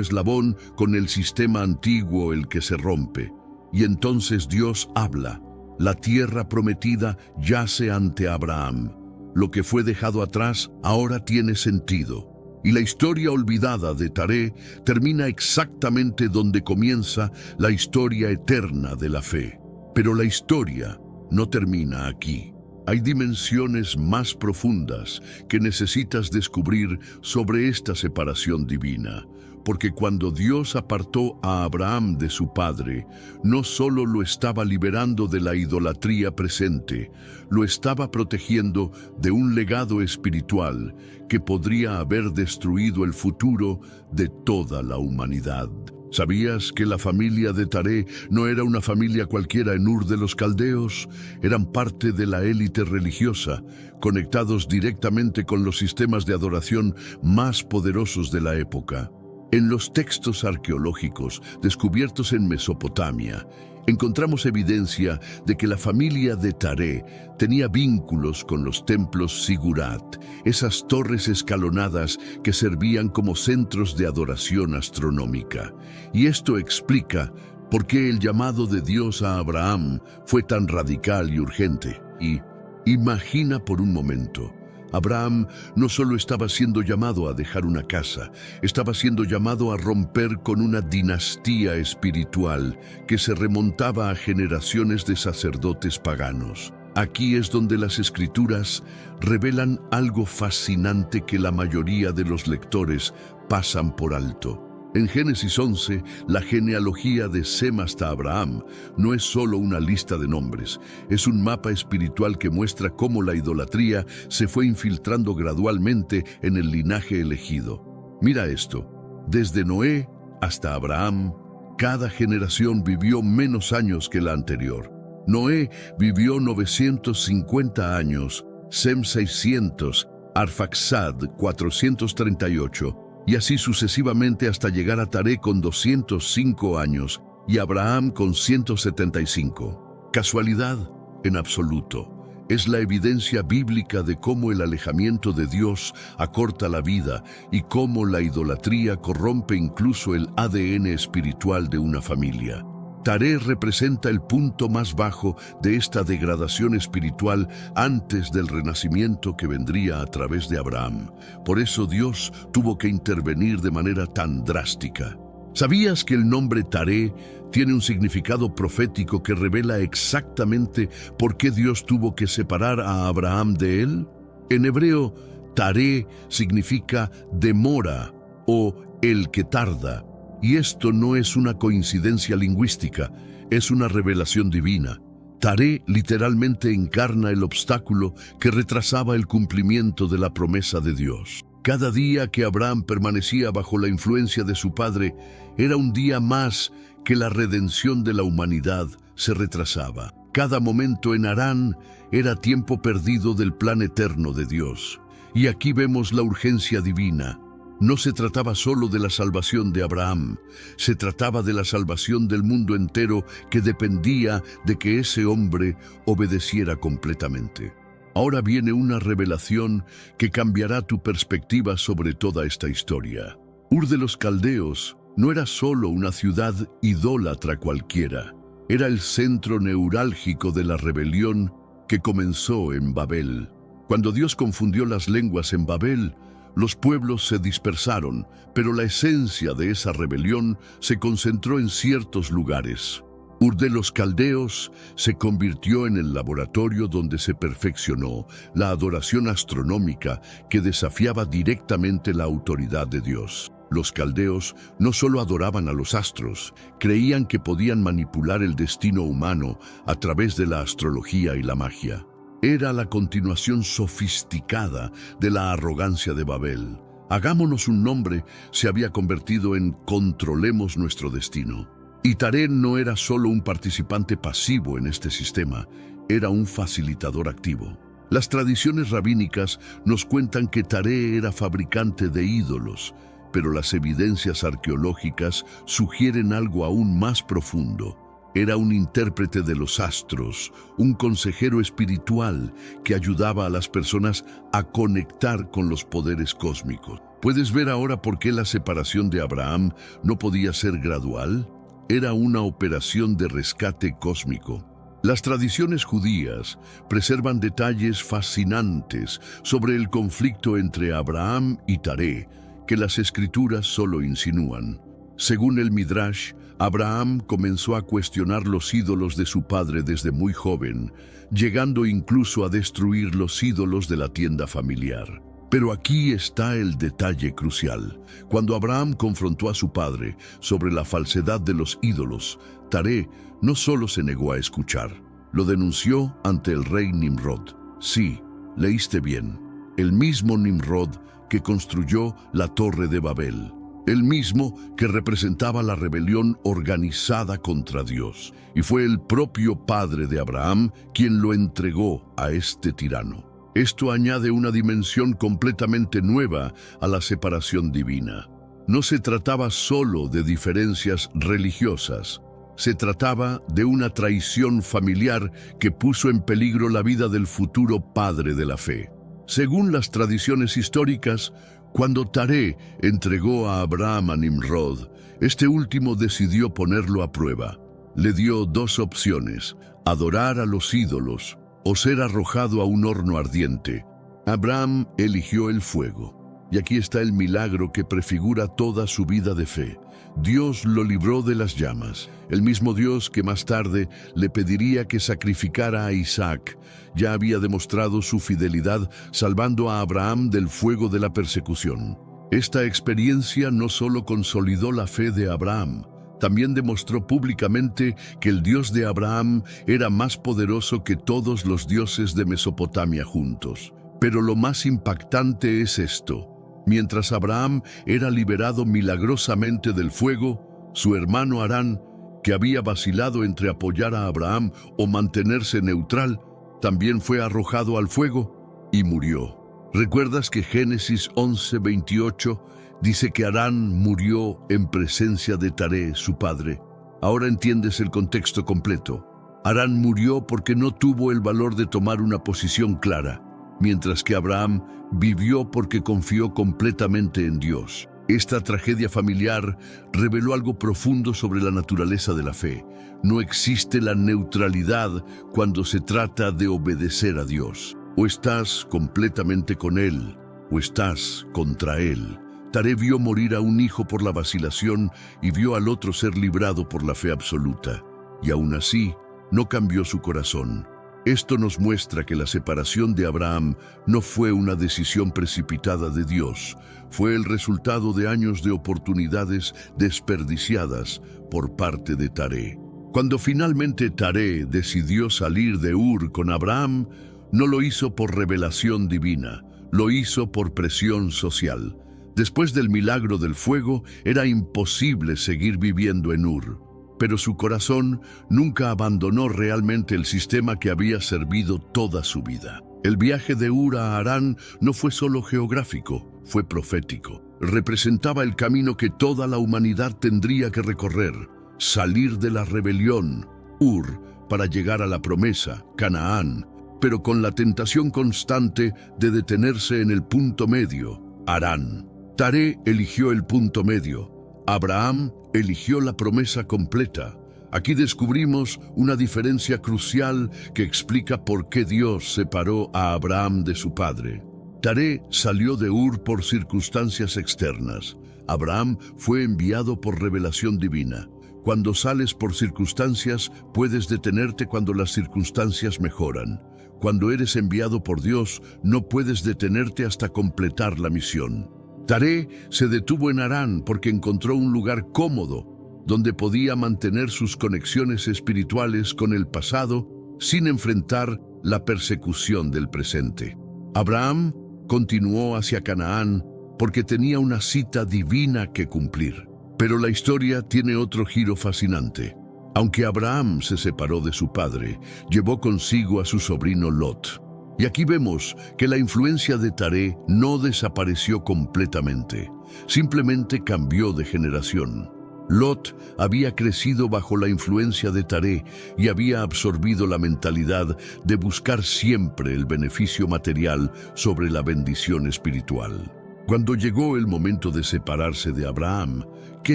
A: eslabón con el sistema antiguo el que se rompe. Y entonces Dios habla. La tierra prometida yace ante Abraham. Lo que fue dejado atrás ahora tiene sentido. Y la historia olvidada de Taré termina exactamente donde comienza la historia eterna de la fe. Pero la historia no termina aquí. Hay dimensiones más profundas que necesitas descubrir sobre esta separación divina. Porque cuando Dios apartó a Abraham de su padre, no solo lo estaba liberando de la idolatría presente, lo estaba protegiendo de un legado espiritual que podría haber destruido el futuro de toda la humanidad. ¿Sabías que la familia de Taré no era una familia cualquiera en Ur de los Caldeos? Eran parte de la élite religiosa, conectados directamente con los sistemas de adoración más poderosos de la época. En los textos arqueológicos descubiertos en Mesopotamia, encontramos evidencia de que la familia de Taré tenía vínculos con los templos Sigurat, esas torres escalonadas que servían como centros de adoración astronómica. Y esto explica por qué el llamado de Dios a Abraham fue tan radical y urgente. Y imagina por un momento, Abraham no solo estaba siendo llamado a dejar una casa, estaba siendo llamado a romper con una dinastía espiritual que se remontaba a generaciones de sacerdotes paganos. Aquí es donde las Escrituras revelan algo fascinante que la mayoría de los lectores pasan por alto. En Génesis 11, la genealogía de Sem hasta Abraham no es solo una lista de nombres, es un mapa espiritual que muestra cómo la idolatría se fue infiltrando gradualmente en el linaje elegido. Mira esto, desde Noé hasta Abraham, cada generación vivió menos años que la anterior. Noé vivió 950 años, Sem 600, Arfaxad 438, y así sucesivamente hasta llegar a Taré con 205 años y Abraham con 175. ¿Casualidad? En absoluto. Es la evidencia bíblica de cómo el alejamiento de Dios acorta la vida y cómo la idolatría corrompe incluso el ADN espiritual de una familia. Taré representa el punto más bajo de esta degradación espiritual antes del renacimiento que vendría a través de Abraham. Por eso Dios tuvo que intervenir de manera tan drástica. ¿Sabías que el nombre Taré tiene un significado profético que revela exactamente por qué Dios tuvo que separar a Abraham de él? En hebreo, Taré significa demora o el que tarda. Y esto no es una coincidencia lingüística, es una revelación divina. Taré literalmente encarna el obstáculo que retrasaba el cumplimiento de la promesa de Dios. Cada día que Abraham permanecía bajo la influencia de su padre era un día más que la redención de la humanidad se retrasaba. Cada momento en Harán era tiempo perdido del plan eterno de Dios. Y aquí vemos la urgencia divina. No se trataba solo de la salvación de Abraham, se trataba de la salvación del mundo entero que dependía de que ese hombre obedeciera completamente. Ahora viene una revelación que cambiará tu perspectiva sobre toda esta historia. Ur de los Caldeos no era solo una ciudad idólatra cualquiera, era el centro neurálgico de la rebelión que comenzó en Babel. Cuando Dios confundió las lenguas en Babel, los pueblos se dispersaron, pero la esencia de esa rebelión se concentró en ciertos lugares. Ur de los Caldeos se convirtió en el laboratorio donde se perfeccionó la adoración astronómica que desafiaba directamente la autoridad de Dios. Los caldeos no solo adoraban a los astros, creían que podían manipular el destino humano a través de la astrología y la magia. Era la continuación sofisticada de la arrogancia de Babel. Hagámonos un nombre se había convertido en controlemos nuestro destino. Y Taré no era solo un participante pasivo en este sistema, era un facilitador activo. Las tradiciones rabínicas nos cuentan que Taré era fabricante de ídolos, pero las evidencias arqueológicas sugieren algo aún más profundo. Era un intérprete de los astros, un consejero espiritual que ayudaba a las personas a conectar con los poderes cósmicos. ¿Puedes ver ahora por qué la separación de Abraham no podía ser gradual? Era una operación de rescate cósmico. Las tradiciones judías preservan detalles fascinantes sobre el conflicto entre Abraham y Taré, que las escrituras solo insinúan. Según el Midrash, Abraham comenzó a cuestionar los ídolos de su padre desde muy joven, llegando incluso a destruir los ídolos de la tienda familiar. Pero aquí está el detalle crucial. Cuando Abraham confrontó a su padre sobre la falsedad de los ídolos, Taré no solo se negó a escuchar, lo denunció ante el rey Nimrod. Sí, leíste bien, el mismo Nimrod que construyó la Torre de Babel. El mismo que representaba la rebelión organizada contra Dios. Y fue el propio padre de Abraham quien lo entregó a este tirano. Esto añade una dimensión completamente nueva a la separación divina. No se trataba solo de diferencias religiosas. Se trataba de una traición familiar que puso en peligro la vida del futuro padre de la fe. Según las tradiciones históricas, cuando Taré entregó a Abraham a Nimrod, este último decidió ponerlo a prueba. Le dio dos opciones: adorar a los ídolos o ser arrojado a un horno ardiente. Abraham eligió el fuego. Y aquí está el milagro que prefigura toda su vida de fe. Dios lo libró de las llamas. El mismo Dios que más tarde le pediría que sacrificara a Isaac, ya había demostrado su fidelidad salvando a Abraham del fuego de la persecución. Esta experiencia no solo consolidó la fe de Abraham, también demostró públicamente que el Dios de Abraham era más poderoso que todos los dioses de Mesopotamia juntos. Pero lo más impactante es esto. Mientras Abraham era liberado milagrosamente del fuego, su hermano Harán, que había vacilado entre apoyar a Abraham o mantenerse neutral, también fue arrojado al fuego y murió. ¿Recuerdas que Génesis 11:28 dice que Harán murió en presencia de Taré, su padre? Ahora entiendes el contexto completo. Harán murió porque no tuvo el valor de tomar una posición clara, mientras que Abraham vivió porque confió completamente en Dios. Esta tragedia familiar reveló algo profundo sobre la naturaleza de la fe. No existe la neutralidad cuando se trata de obedecer a Dios. O estás completamente con Él, o estás contra Él. Taré vio morir a un hijo por la vacilación y vio al otro ser librado por la fe absoluta. Y aún así, no cambió su corazón. Esto nos muestra que la separación de Abraham no fue una decisión precipitada de Dios, fue el resultado de años de oportunidades desperdiciadas por parte de Taré. Cuando finalmente Taré decidió salir de Ur con Abraham, no lo hizo por revelación divina, lo hizo por presión social. Después del milagro del fuego, era imposible seguir viviendo en Ur. Pero su corazón nunca abandonó realmente el sistema que había servido toda su vida. El viaje de Ur a Harán no fue solo geográfico, fue profético. Representaba el camino que toda la humanidad tendría que recorrer, salir de la rebelión, Ur, para llegar a la promesa, Canaán, pero con la tentación constante de detenerse en el punto medio, Harán. Taré eligió el punto medio. Abraham eligió la promesa completa. Aquí descubrimos una diferencia crucial que explica por qué Dios separó a Abraham de su padre. Taré salió de Ur por circunstancias externas. Abraham fue enviado por revelación divina. Cuando sales por circunstancias, puedes detenerte cuando las circunstancias mejoran. Cuando eres enviado por Dios, no puedes detenerte hasta completar la misión. Taré se detuvo en Harán porque encontró un lugar cómodo donde podía mantener sus conexiones espirituales con el pasado sin enfrentar la persecución del presente. Abraham continuó hacia Canaán porque tenía una cita divina que cumplir. Pero la historia tiene otro giro fascinante. Aunque Abraham se separó de su padre, llevó consigo a su sobrino Lot. Y aquí vemos que la influencia de Taré no desapareció completamente, simplemente cambió de generación. Lot había crecido bajo la influencia de Taré y había absorbido la mentalidad de buscar siempre el beneficio material sobre la bendición espiritual. Cuando llegó el momento de separarse de Abraham, ¿qué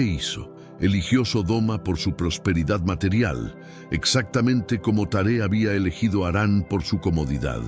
A: hizo? Eligió Sodoma por su prosperidad material, exactamente como Taré había elegido Harán por su comodidad.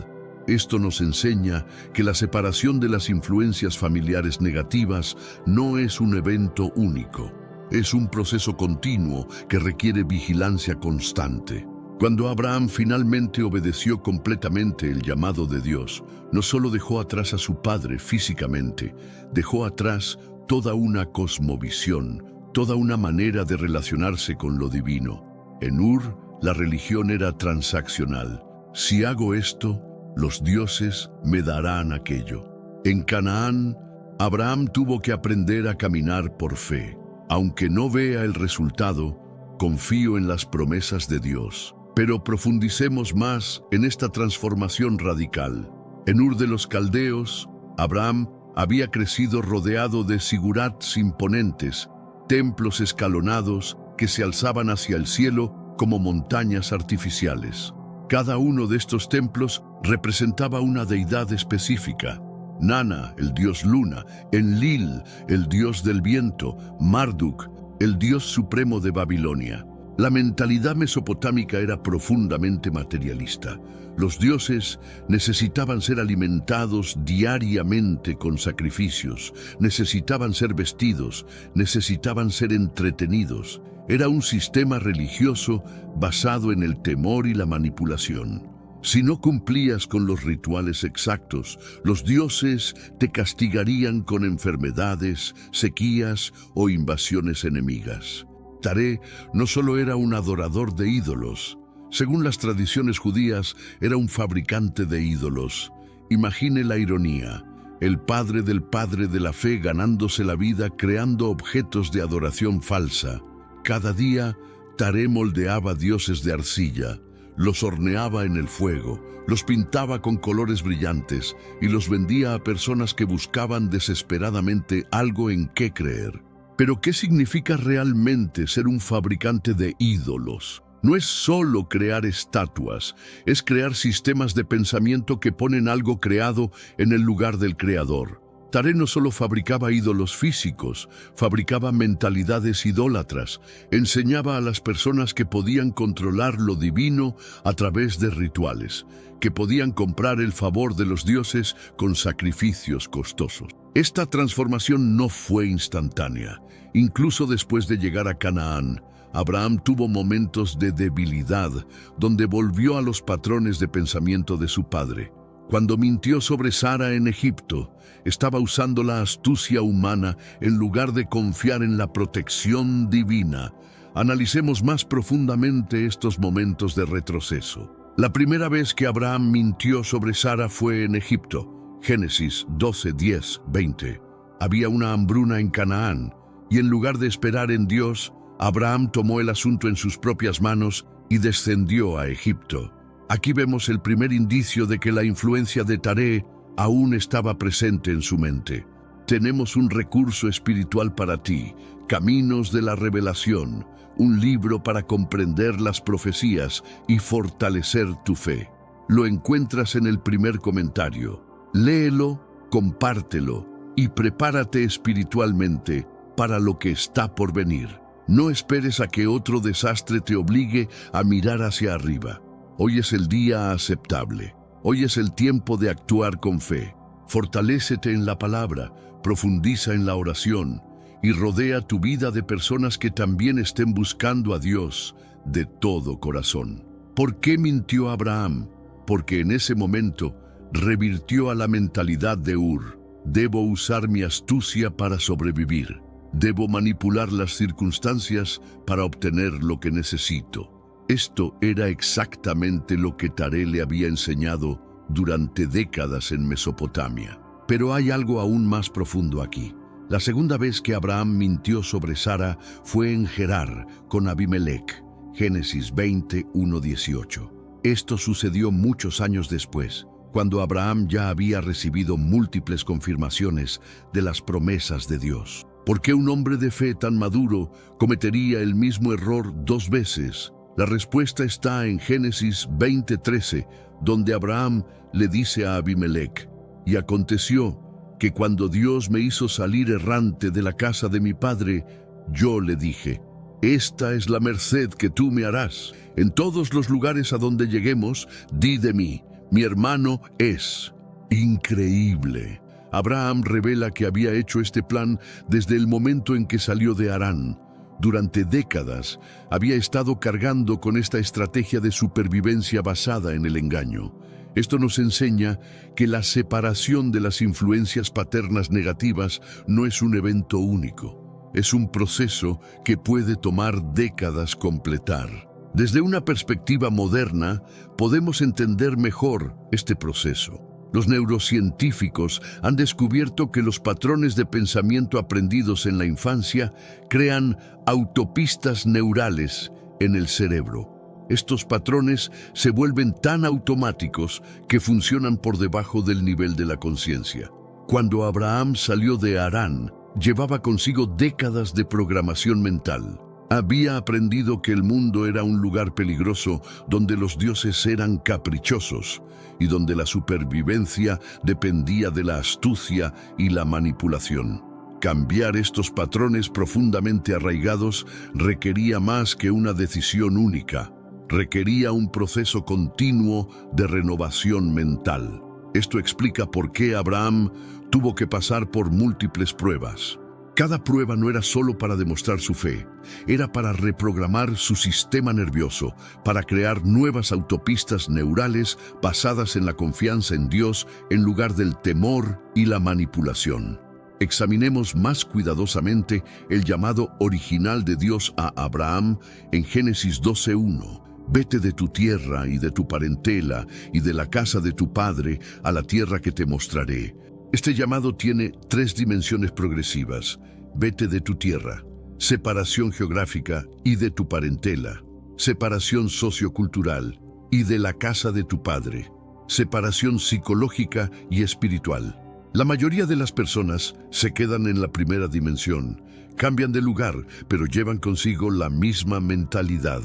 A: Esto nos enseña que la separación de las influencias familiares negativas no es un evento único. Es un proceso continuo que requiere vigilancia constante. Cuando Abraham finalmente obedeció completamente el llamado de Dios, no solo dejó atrás a su padre físicamente, dejó atrás toda una cosmovisión, toda una manera de relacionarse con lo divino. En Ur, la religión era transaccional. Si hago esto, los dioses me darán aquello. En Canaán, Abraham tuvo que aprender a caminar por fe. Aunque no vea el resultado, confío en las promesas de Dios. Pero profundicemos más en esta transformación radical. En Ur de los Caldeos, Abraham había crecido rodeado de sigurats imponentes, templos escalonados que se alzaban hacia el cielo como montañas artificiales. Cada uno de estos templos representaba una deidad específica. Nana, el dios luna; Enlil, el dios del viento; Marduk, el dios supremo de Babilonia. La mentalidad mesopotámica era profundamente materialista. Los dioses necesitaban ser alimentados diariamente con sacrificios, necesitaban ser vestidos, necesitaban ser entretenidos. Era un sistema religioso basado en el temor y la manipulación. Si no cumplías con los rituales exactos, los dioses te castigarían con enfermedades, sequías o invasiones enemigas. Taré no solo era un adorador de ídolos. Según las tradiciones judías, era un fabricante de ídolos. Imagine la ironía. El padre de la fe ganándose la vida creando objetos de adoración falsa. Cada día, Taré moldeaba dioses de arcilla, los horneaba en el fuego, los pintaba con colores brillantes y los vendía a personas que buscaban desesperadamente algo en qué creer. Pero ¿qué significa realmente ser un fabricante de ídolos? No es solo crear estatuas, es crear sistemas de pensamiento que ponen algo creado en el lugar del creador. Taré no solo fabricaba ídolos físicos, fabricaba mentalidades idólatras, enseñaba a las personas que podían controlar lo divino a través de rituales, que podían comprar el favor de los dioses con sacrificios costosos. Esta transformación no fue instantánea. Incluso después de llegar a Canaán, Abraham tuvo momentos de debilidad, donde volvió a los patrones de pensamiento de su padre. Cuando mintió sobre Sara en Egipto, estaba usando la astucia humana en lugar de confiar en la protección divina. Analicemos más profundamente estos momentos de retroceso. La primera vez que Abraham mintió sobre Sara fue en Egipto. Génesis 12, 10, 20. Había una hambruna en Canaán, y en lugar de esperar en Dios, Abraham tomó el asunto en sus propias manos y descendió a Egipto. Aquí vemos el primer indicio de que la influencia de Taré aún estaba presente en su mente. Tenemos un recurso espiritual para ti, Caminos de la Revelación, un libro para comprender las profecías y fortalecer tu fe. Lo encuentras en el primer comentario. Léelo, compártelo y prepárate espiritualmente para lo que está por venir. No esperes a que otro desastre te obligue a mirar hacia arriba. Hoy es el día aceptable. Hoy es el tiempo de actuar con fe. Fortalécete en la palabra, profundiza en la oración y rodea tu vida de personas que también estén buscando a Dios de todo corazón. ¿Por qué mintió Abraham? Porque en ese momento revirtió a la mentalidad de Ur. Debo usar mi astucia para sobrevivir. Debo manipular las circunstancias para obtener lo que necesito. Esto era exactamente lo que Taré le había enseñado durante décadas en Mesopotamia. Pero hay algo aún más profundo aquí. La segunda vez que Abraham mintió sobre Sara fue en Gerar con Abimelech, Génesis 20:1-18. Esto sucedió muchos años después, cuando Abraham ya había recibido múltiples confirmaciones de las promesas de Dios. ¿Por qué un hombre de fe tan maduro cometería el mismo error 2 veces? La respuesta está en Génesis 20:13, donde Abraham le dice a Abimelech: «Y aconteció que cuando Dios me hizo salir errante de la casa de mi padre, yo le dije: esta es la merced que tú me harás. En todos los lugares a donde lleguemos, di de mí, mi hermano es». Increíble. Abraham revela que había hecho este plan desde el momento en que salió de Harán. Durante décadas había estado cargando con esta estrategia de supervivencia basada en el engaño. Esto nos enseña que la separación de las influencias paternas negativas no es un evento único. Es un proceso que puede tomar décadas completar. Desde una perspectiva moderna, podemos entender mejor este proceso. Los neurocientíficos han descubierto que los patrones de pensamiento aprendidos en la infancia crean autopistas neurales en el cerebro. Estos patrones se vuelven tan automáticos que funcionan por debajo del nivel de la conciencia. Cuando Abraham salió de Harán, llevaba consigo décadas de programación mental. Había aprendido que el mundo era un lugar peligroso donde los dioses eran caprichosos y donde la supervivencia dependía de la astucia y la manipulación. Cambiar estos patrones profundamente arraigados requería más que una decisión única. Requería un proceso continuo de renovación mental. Esto explica por qué Abraham tuvo que pasar por múltiples pruebas. Cada prueba no era solo para demostrar su fe, era para reprogramar su sistema nervioso, para crear nuevas autopistas neurales basadas en la confianza en Dios en lugar del temor y la manipulación. Examinemos más cuidadosamente el llamado original de Dios a Abraham en Génesis 12:1. Vete de tu tierra y de tu parentela y de la casa de tu padre a la tierra que te mostraré. Este llamado tiene 3 dimensiones progresivas: vete de tu tierra, separación geográfica y de tu parentela, separación sociocultural y de la casa de tu padre, separación psicológica y espiritual. La mayoría de las personas se quedan en la primera dimensión, cambian de lugar, pero llevan consigo la misma mentalidad.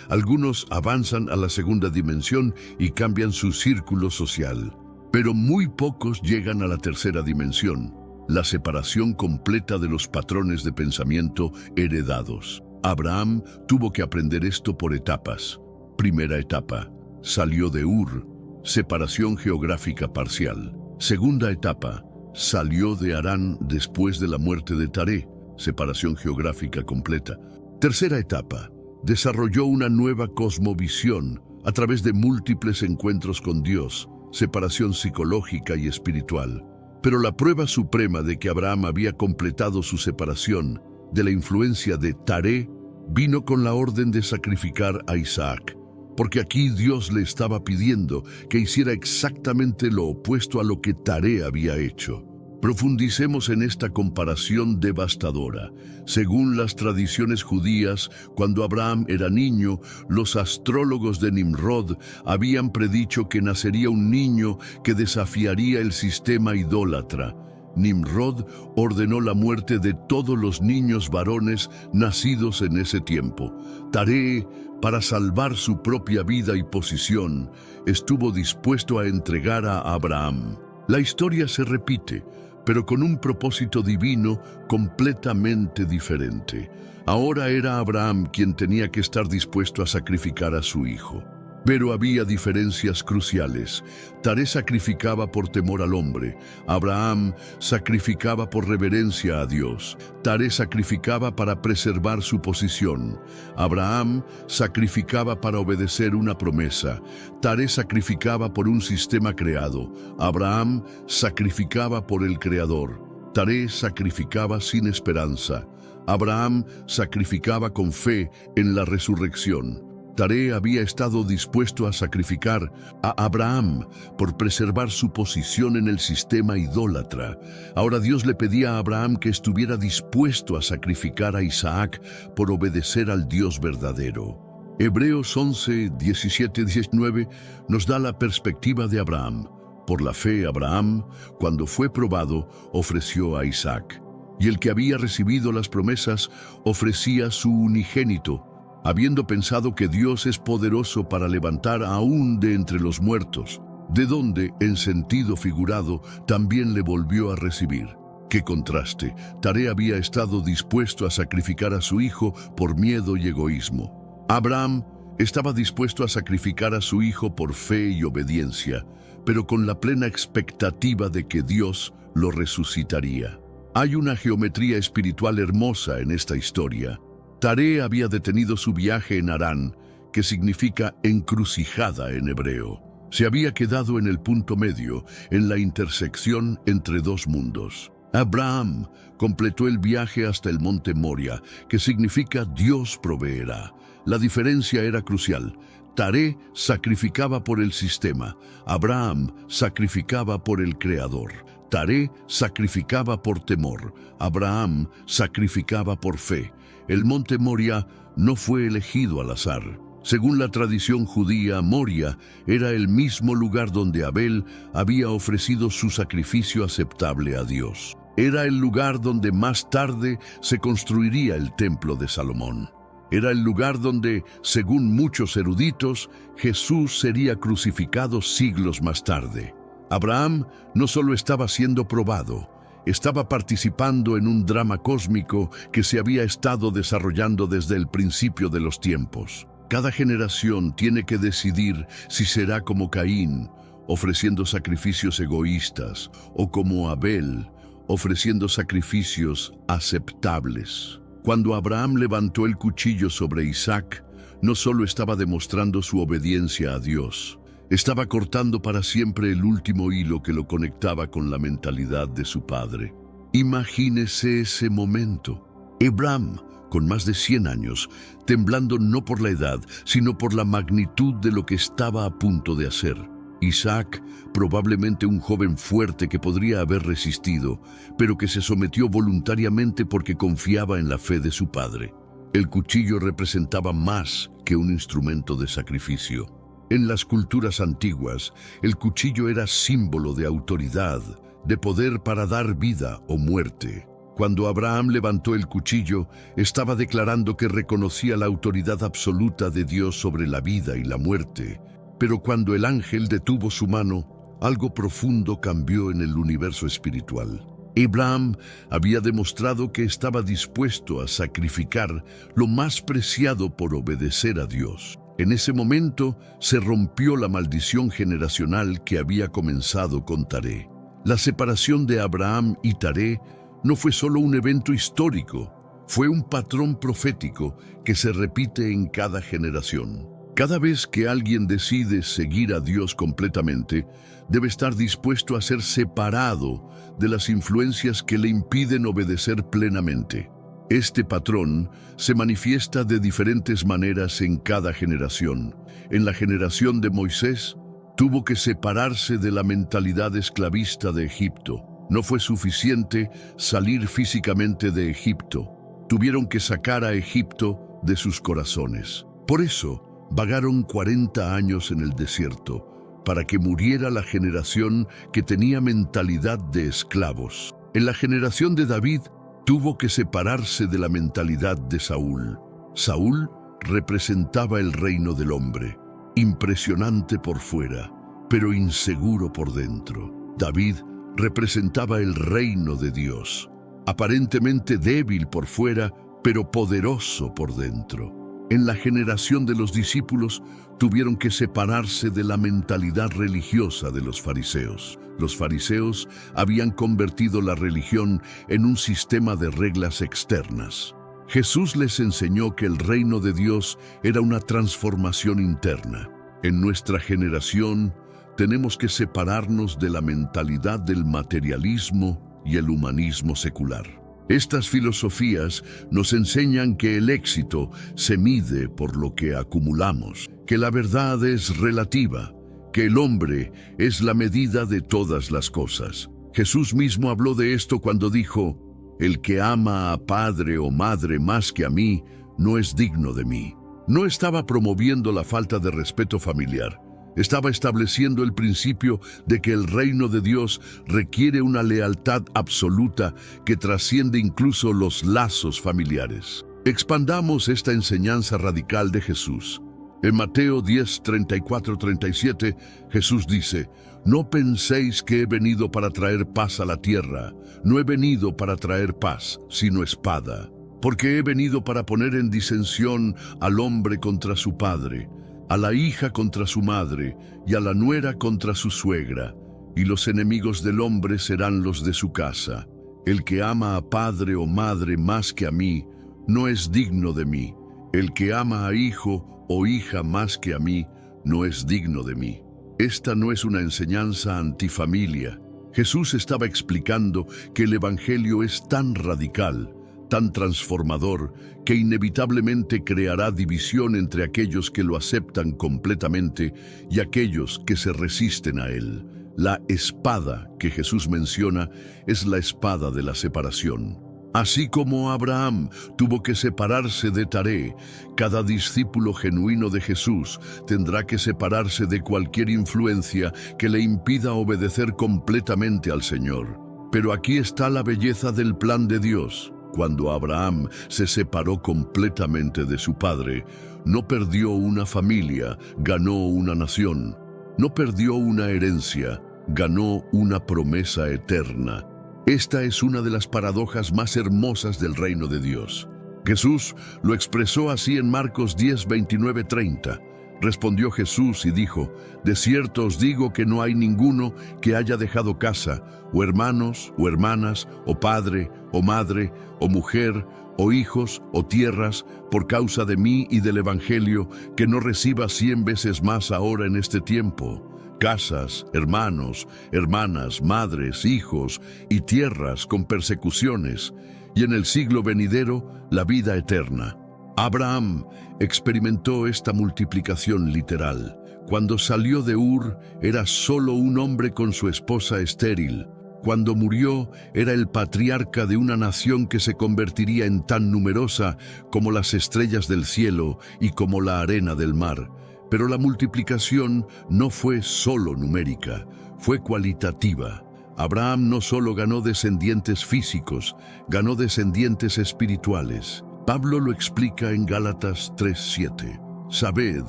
A: Algunos avanzan a la segunda dimensión y cambian su círculo social. Pero muy pocos llegan a la tercera dimensión, la separación completa de los patrones de pensamiento heredados. Abraham tuvo que aprender esto por etapas. Primera etapa: salió de Ur, separación geográfica parcial. Segunda etapa: salió de Harán después de la muerte de Taré, separación geográfica completa. Tercera etapa: desarrolló una nueva cosmovisión a través de múltiples encuentros con Dios, separación psicológica y espiritual. Pero la prueba suprema de que Abraham había completado su separación de la influencia de Taré vino con la orden de sacrificar a Isaac, porque aquí Dios le estaba pidiendo que hiciera exactamente lo opuesto a lo que Taré había hecho. Profundicemos en esta comparación devastadora. Según las tradiciones judías, cuando Abraham era niño, los astrólogos de Nimrod habían predicho que nacería un niño que desafiaría el sistema idólatra. Nimrod ordenó la muerte de todos los niños varones nacidos en ese tiempo. Taré, para salvar su propia vida y posición, estuvo dispuesto a entregar a Abraham. La historia se repite, pero con un propósito divino completamente diferente. Ahora era Abraham quien tenía que estar dispuesto a sacrificar a su hijo. Pero había diferencias cruciales. Taré sacrificaba por temor al hombre. Abraham sacrificaba por reverencia a Dios. Taré sacrificaba para preservar su posición. Abraham sacrificaba para obedecer una promesa. Taré sacrificaba por un sistema creado. Abraham sacrificaba por el Creador. Taré sacrificaba sin esperanza. Abraham sacrificaba con fe en la resurrección. Taré había estado dispuesto a sacrificar a Abraham por preservar su posición en el sistema idólatra. Ahora Dios le pedía a Abraham que estuviera dispuesto a sacrificar a Isaac por obedecer al Dios verdadero. Hebreos 11, 17, 19 nos da la perspectiva de Abraham. Por la fe, Abraham, cuando fue probado, ofreció a Isaac. Y el que había recibido las promesas ofrecía su unigénito, habiendo pensado que Dios es poderoso para levantar aún de entre los muertos, de donde, en sentido figurado, también le volvió a recibir. ¡Qué contraste! Taré había estado dispuesto a sacrificar a su hijo por miedo y egoísmo. Abraham estaba dispuesto a sacrificar a su hijo por fe y obediencia, pero con la plena expectativa de que Dios lo resucitaría. Hay una geometría espiritual hermosa en esta historia. Taré había detenido su viaje en Harán, que significa encrucijada en hebreo. Se había quedado en el punto medio, en la intersección entre dos mundos. Abraham completó el viaje hasta el monte Moria, que significa Dios proveerá. La diferencia era crucial. Taré sacrificaba por el sistema, Abraham sacrificaba por el Creador. Taré sacrificaba por temor, Abraham sacrificaba por fe. El monte Moria no fue elegido al azar. Según la tradición judía, Moria era el mismo lugar donde Abel había ofrecido su sacrificio aceptable a Dios. Era el lugar donde más tarde se construiría el templo de Salomón. Era el lugar donde, según muchos eruditos, Jesús sería crucificado siglos más tarde. Abraham no solo estaba siendo probado, estaba participando en un drama cósmico que se había estado desarrollando desde el principio de los tiempos. Cada generación tiene que decidir si será como Caín, ofreciendo sacrificios egoístas, o como Abel, ofreciendo sacrificios aceptables. Cuando Abraham levantó el cuchillo sobre Isaac, no solo estaba demostrando su obediencia a Dios, estaba cortando para siempre el último hilo que lo conectaba con la mentalidad de su padre. Imagínese ese momento. Abraham, con más de 100 años, temblando no por la edad, sino por la magnitud de lo que estaba a punto de hacer. Isaac, probablemente un joven fuerte que podría haber resistido, pero que se sometió voluntariamente porque confiaba en la fe de su padre. El cuchillo representaba más que un instrumento de sacrificio. En las culturas antiguas, el cuchillo era símbolo de autoridad, de poder para dar vida o muerte. Cuando Abraham levantó el cuchillo, estaba declarando que reconocía la autoridad absoluta de Dios sobre la vida y la muerte. Pero cuando el ángel detuvo su mano, algo profundo cambió en el universo espiritual. Abraham había demostrado que estaba dispuesto a sacrificar lo más preciado por obedecer a Dios. En ese momento se rompió la maldición generacional que había comenzado con Taré. La separación de Abraham y Taré no fue solo un evento histórico, fue un patrón profético que se repite en cada generación. Cada vez que alguien decide seguir a Dios completamente, debe estar dispuesto a ser separado de las influencias que le impiden obedecer plenamente. Este patrón se manifiesta de diferentes maneras en cada generación. En la generación de Moisés, tuvo que separarse de la mentalidad esclavista de Egipto. No fue suficiente salir físicamente de Egipto. Tuvieron que sacar a Egipto de sus corazones. Por eso, vagaron 40 años en el desierto, para que muriera la generación que tenía mentalidad de esclavos. En la generación de David, tuvo que separarse de la mentalidad de Saúl. Saúl representaba el reino del hombre, impresionante por fuera, pero inseguro por dentro. David representaba el reino de Dios, aparentemente débil por fuera, pero poderoso por dentro. En la generación de los discípulos tuvieron que separarse de la mentalidad religiosa de los fariseos. Los fariseos habían convertido la religión en un sistema de reglas externas. Jesús les enseñó que el reino de Dios era una transformación interna. En nuestra generación tenemos que separarnos de la mentalidad del materialismo y el humanismo secular. Estas filosofías nos enseñan que el éxito se mide por lo que acumulamos, que la verdad es relativa, que el hombre es la medida de todas las cosas. Jesús mismo habló de esto cuando dijo: «El que ama a padre o madre más que a mí, no es digno de mí». No estaba promoviendo la falta de respeto familiar. Estaba estableciendo el principio de que el reino de Dios requiere una lealtad absoluta que trasciende incluso los lazos familiares. Expandamos esta enseñanza radical de Jesús. En Mateo 10, 34-37, Jesús dice: «No penséis que he venido para traer paz a la tierra. No he venido para traer paz, sino espada. Porque he venido para poner en disensión al hombre contra su padre, a la hija contra su madre, y a la nuera contra su suegra, y los enemigos del hombre serán los de su casa. El que ama a padre o madre más que a mí, no es digno de mí. El que ama a hijo o hija más que a mí, no es digno de mí». Esta no es una enseñanza antifamilia. Jesús estaba explicando que el Evangelio es tan radical, tan transformador, que inevitablemente creará división entre aquellos que lo aceptan completamente y aquellos que se resisten a él. La espada que Jesús menciona es la espada de la separación. Así como Abraham tuvo que separarse de Taré, cada discípulo genuino de Jesús tendrá que separarse de cualquier influencia que le impida obedecer completamente al Señor. Pero aquí está la belleza del plan de Dios. Cuando Abraham se separó completamente de su padre, no perdió una familia, ganó una nación. No perdió una herencia, ganó una promesa eterna. Esta es una de las paradojas más hermosas del reino de Dios. Jesús lo expresó así en Marcos 10, 29-30. Respondió Jesús y dijo: «De cierto os digo que no hay ninguno que haya dejado casa, o hermanos, o hermanas, o padre, o madre, o mujer, o hijos, o tierras, por causa de mí y del Evangelio, que no reciba 100 veces más ahora en este tiempo. Casas, hermanos, hermanas, madres, hijos y tierras con persecuciones, y en el siglo venidero la vida eterna». Abraham experimentó esta multiplicación literal. Cuando salió de Ur, era solo un hombre con su esposa estéril. Cuando murió, era el patriarca de una nación que se convertiría en tan numerosa como las estrellas del cielo y como la arena del mar. Pero la multiplicación no fue solo numérica, fue cualitativa. Abraham no solo ganó descendientes físicos, ganó descendientes espirituales. Pablo lo explica en Gálatas 3:7. «Sabed,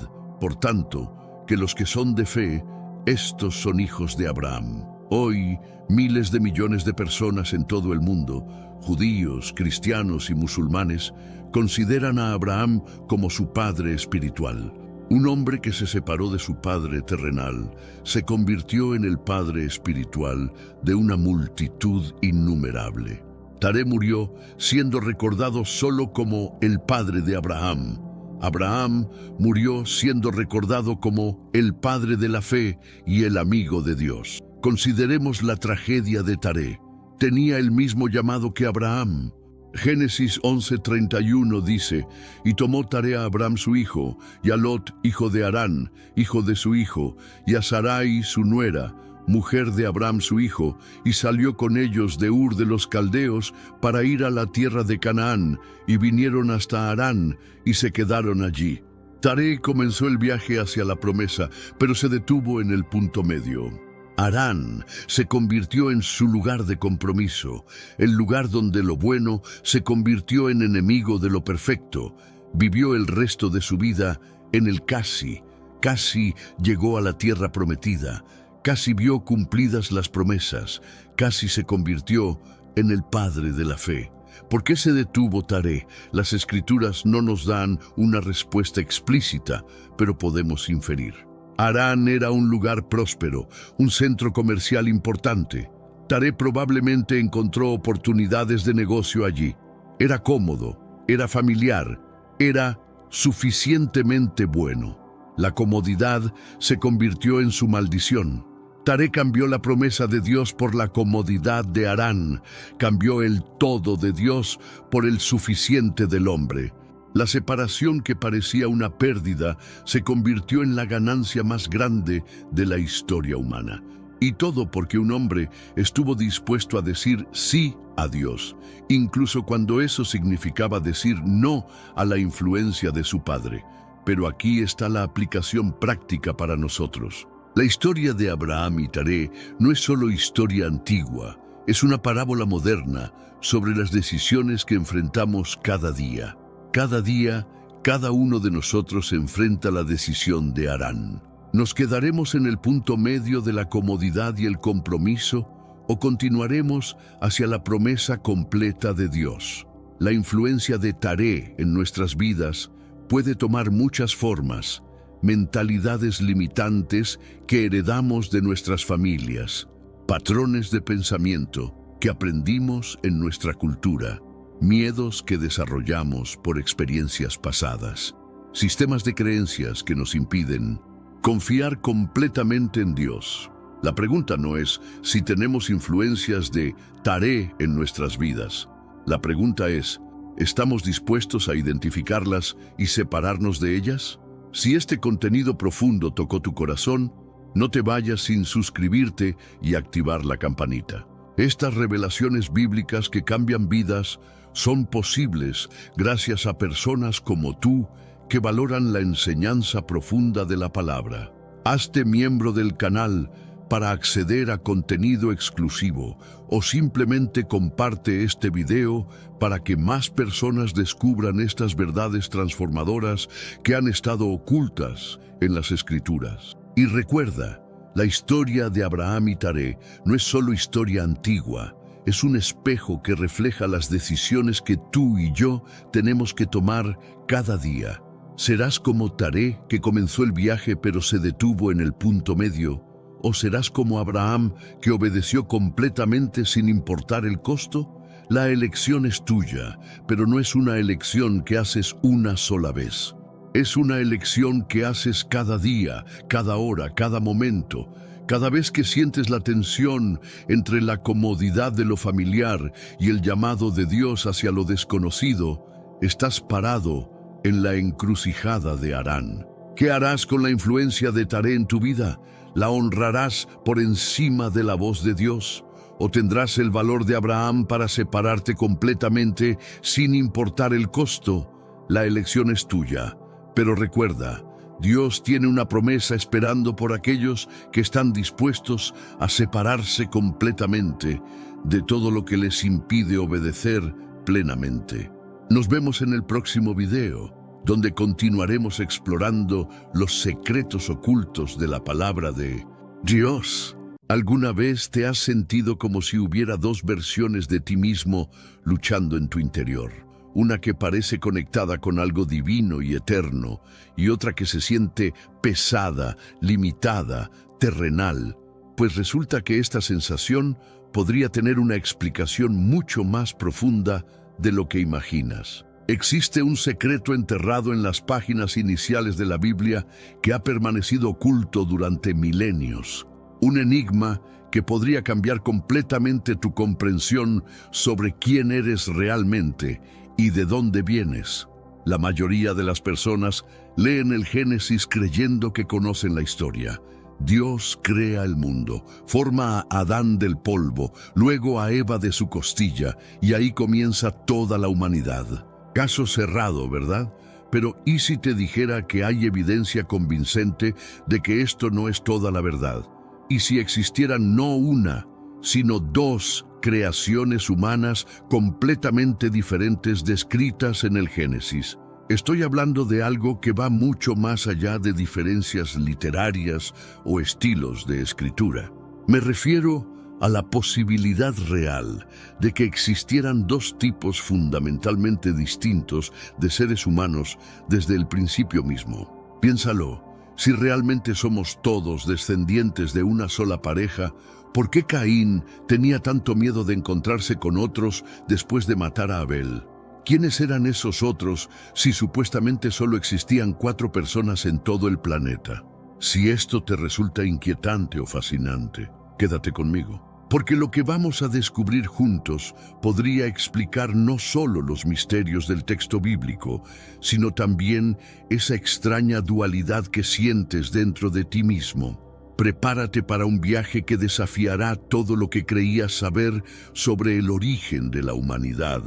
A: por tanto, que los que son de fe, estos son hijos de Abraham». Hoy, miles de millones de personas en todo el mundo, judíos, cristianos y musulmanes, consideran a Abraham como su padre espiritual. Un hombre que se separó de su padre terrenal se convirtió en el padre espiritual de una multitud innumerable. Taré murió siendo recordado solo como el padre de Abraham. Abraham murió siendo recordado como el padre de la fe y el amigo de Dios. Consideremos la tragedia de Taré. Tenía el mismo llamado que Abraham. Génesis 11:31 dice: «Y tomó Taré a Abraham su hijo, y a Lot, hijo de Harán, hijo de su hijo, y a Sarai su nuera, mujer de Abraham su hijo, y salió con ellos de Ur de los Caldeos para ir a la tierra de Canaán, y vinieron hasta Harán, y se quedaron allí». Taré comenzó el viaje hacia la promesa, pero se detuvo en el punto medio. Harán se convirtió en su lugar de compromiso, el lugar donde lo bueno se convirtió en enemigo de lo perfecto. Vivió el resto de su vida en el casi. Casi llegó a la tierra prometida, casi vio cumplidas las promesas, casi se convirtió en el padre de la fe. ¿Por qué se detuvo Taré? Las Escrituras no nos dan una respuesta explícita, pero podemos inferir. Harán era un lugar próspero, un centro comercial importante. Taré probablemente encontró oportunidades de negocio allí. Era cómodo, era familiar, era suficientemente bueno. La comodidad se convirtió en su maldición. Taré cambió la promesa de Dios por la comodidad de Harán, cambió el todo de Dios por el suficiente del hombre. La separación que parecía una pérdida se convirtió en la ganancia más grande de la historia humana. Y todo porque un hombre estuvo dispuesto a decir sí a Dios, incluso cuando eso significaba decir no a la influencia de su padre. Pero aquí está la aplicación práctica para nosotros. La historia de Abraham y Taré no es solo historia antigua, es una parábola moderna sobre las decisiones que enfrentamos cada día. Cada día, cada uno de nosotros enfrenta la decisión de Harán. ¿Nos quedaremos en el punto medio de la comodidad y el compromiso o continuaremos hacia la promesa completa de Dios? La influencia de Taré en nuestras vidas puede tomar muchas formas, mentalidades limitantes que heredamos de nuestras familias, patrones de pensamiento que aprendimos en nuestra cultura, miedos que desarrollamos por experiencias pasadas, sistemas de creencias que nos impiden confiar completamente en Dios. La pregunta no es si tenemos influencias de Taré en nuestras vidas. La pregunta es, ¿estamos dispuestos a identificarlas y separarnos de ellas? Si este contenido profundo tocó tu corazón, no te vayas sin suscribirte y activar la campanita. Estas revelaciones bíblicas que cambian vidas son posibles gracias a personas como tú que valoran la enseñanza profunda de la palabra. Hazte miembro del canal para acceder a contenido exclusivo o simplemente comparte este video para que más personas descubran estas verdades transformadoras que han estado ocultas en las Escrituras. Y recuerda, la historia de Abraham y Taré no es solo historia antigua, es un espejo que refleja las decisiones que tú y yo tenemos que tomar cada día. ¿Serás como Taré, que comenzó el viaje pero se detuvo en el punto medio? ¿O serás como Abraham, que obedeció completamente sin importar el costo? La elección es tuya, pero no es una elección que haces una sola vez. Es una elección que haces cada día, cada hora, cada momento. Cada vez que sientes la tensión entre la comodidad de lo familiar y el llamado de Dios hacia lo desconocido, estás parado en la encrucijada de Harán. ¿Qué harás con la influencia de Taré en tu vida? ¿La honrarás por encima de la voz de Dios? ¿O tendrás el valor de Abraham para separarte completamente sin importar el costo? La elección es tuya, pero recuerda, Dios tiene una promesa esperando por aquellos que están dispuestos a separarse completamente de todo lo que les impide obedecer plenamente. Nos vemos en el próximo video, donde continuaremos explorando los secretos ocultos de la palabra de Dios. ¿Alguna vez te has sentido como si hubiera dos versiones de ti mismo luchando en tu interior? Una que parece conectada con algo divino y eterno, y otra que se siente pesada, limitada, terrenal. Pues resulta que esta sensación podría tener una explicación mucho más profunda de lo que imaginas. Existe un secreto enterrado en las páginas iniciales de la Biblia que ha permanecido oculto durante milenios. Un enigma que podría cambiar completamente tu comprensión sobre quién eres realmente y de dónde vienes. La mayoría de las personas leen el Génesis creyendo que conocen la historia. Dios crea el mundo, forma a Adán del polvo, luego a Eva de su costilla, y ahí comienza toda la humanidad. Caso cerrado, ¿verdad? Pero ¿y si te dijera que hay evidencia convincente de que esto no es toda la verdad? ¿Y si existieran no una, sino dos creaciones humanas completamente diferentes descritas en el Génesis? Estoy hablando de algo que va mucho más allá de diferencias literarias o estilos de escritura. Me refiero a la posibilidad real de que existieran dos tipos fundamentalmente distintos de seres humanos desde el principio mismo. Piénsalo, si realmente somos todos descendientes de una sola pareja, ¿por qué Caín tenía tanto miedo de encontrarse con otros después de matar a Abel? ¿Quiénes eran esos otros si supuestamente solo existían 4 personas en todo el planeta? Si esto te resulta inquietante o fascinante, quédate conmigo, porque lo que vamos a descubrir juntos podría explicar no solo los misterios del texto bíblico, sino también esa extraña dualidad que sientes dentro de ti mismo. Prepárate para un viaje que desafiará todo lo que creías saber sobre el origen de la humanidad.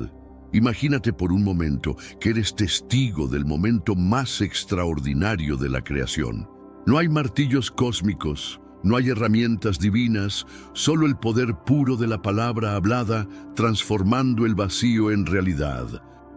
A: Imagínate por un momento que eres testigo del momento más extraordinario de la creación. No hay martillos cósmicos, no hay herramientas divinas, solo el poder puro de la palabra hablada transformando el vacío en realidad.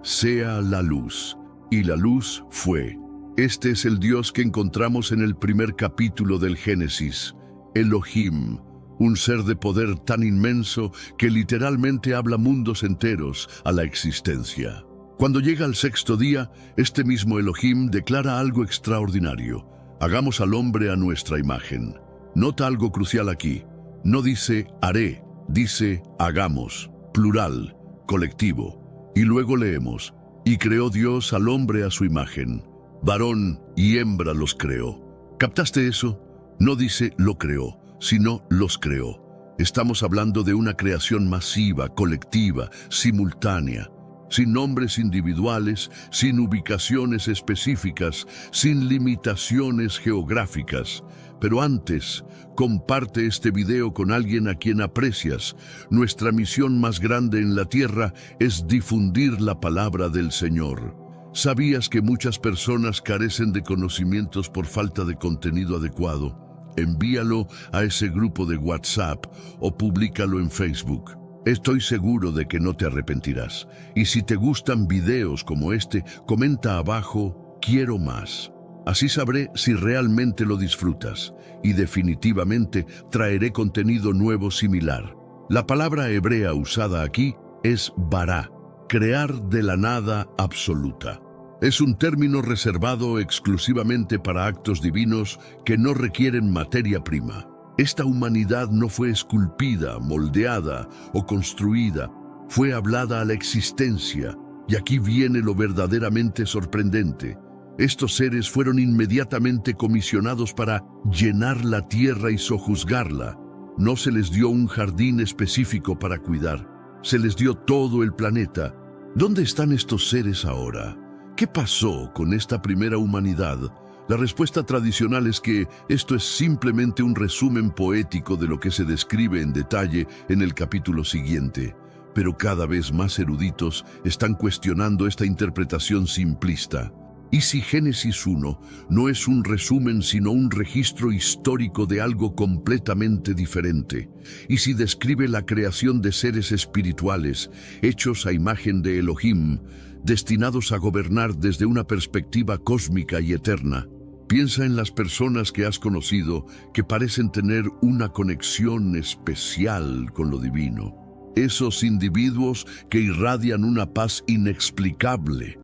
A: Sea la luz. Y la luz fue. Este es el Dios que encontramos en el primer capítulo del Génesis, Elohim, un ser de poder tan inmenso que literalmente habla mundos enteros a la existencia. Cuando llega el 6º día, este mismo Elohim declara algo extraordinario. Hagamos al hombre a nuestra imagen. Nota algo crucial aquí. No dice haré, dice hagamos, plural, colectivo. Y luego leemos, y creó Dios al hombre a su imagen. Varón y hembra los creó. ¿Captaste eso? No dice lo creó, sino los creó. Estamos hablando de una creación masiva, colectiva, simultánea. Sin nombres individuales, sin ubicaciones específicas, sin limitaciones geográficas. Pero antes, comparte este video con alguien a quien aprecias. Nuestra misión más grande en la tierra es difundir la palabra del Señor. ¿Sabías que muchas personas carecen de conocimientos por falta de contenido adecuado? Envíalo a ese grupo de WhatsApp o públicalo en Facebook. Estoy seguro de que no te arrepentirás. Y si te gustan videos como este, comenta abajo, quiero más. Así sabré si realmente lo disfrutas. Y definitivamente traeré contenido nuevo similar. La palabra hebrea usada aquí es bará, crear de la nada absoluta. Es un término reservado exclusivamente para actos divinos que no requieren materia prima. Esta humanidad no fue esculpida, moldeada o construida, fue hablada a la existencia, y aquí viene lo verdaderamente sorprendente. Estos seres fueron inmediatamente comisionados para llenar la tierra y sojuzgarla. No se les dio un jardín específico para cuidar, se les dio todo el planeta. ¿Dónde están estos seres ahora? ¿Qué pasó con esta primera humanidad? La respuesta tradicional es que esto es simplemente un resumen poético de lo que se describe en detalle en el capítulo siguiente, pero cada vez más eruditos están cuestionando esta interpretación simplista. ¿Y si Génesis 1 no es un resumen sino un registro histórico de algo completamente diferente? ¿Y si describe la creación de seres espirituales, hechos a imagen de Elohim, destinados a gobernar desde una perspectiva cósmica y eterna? Piensa en las personas que has conocido que parecen tener una conexión especial con lo divino. Esos individuos que irradian una paz inexplicable,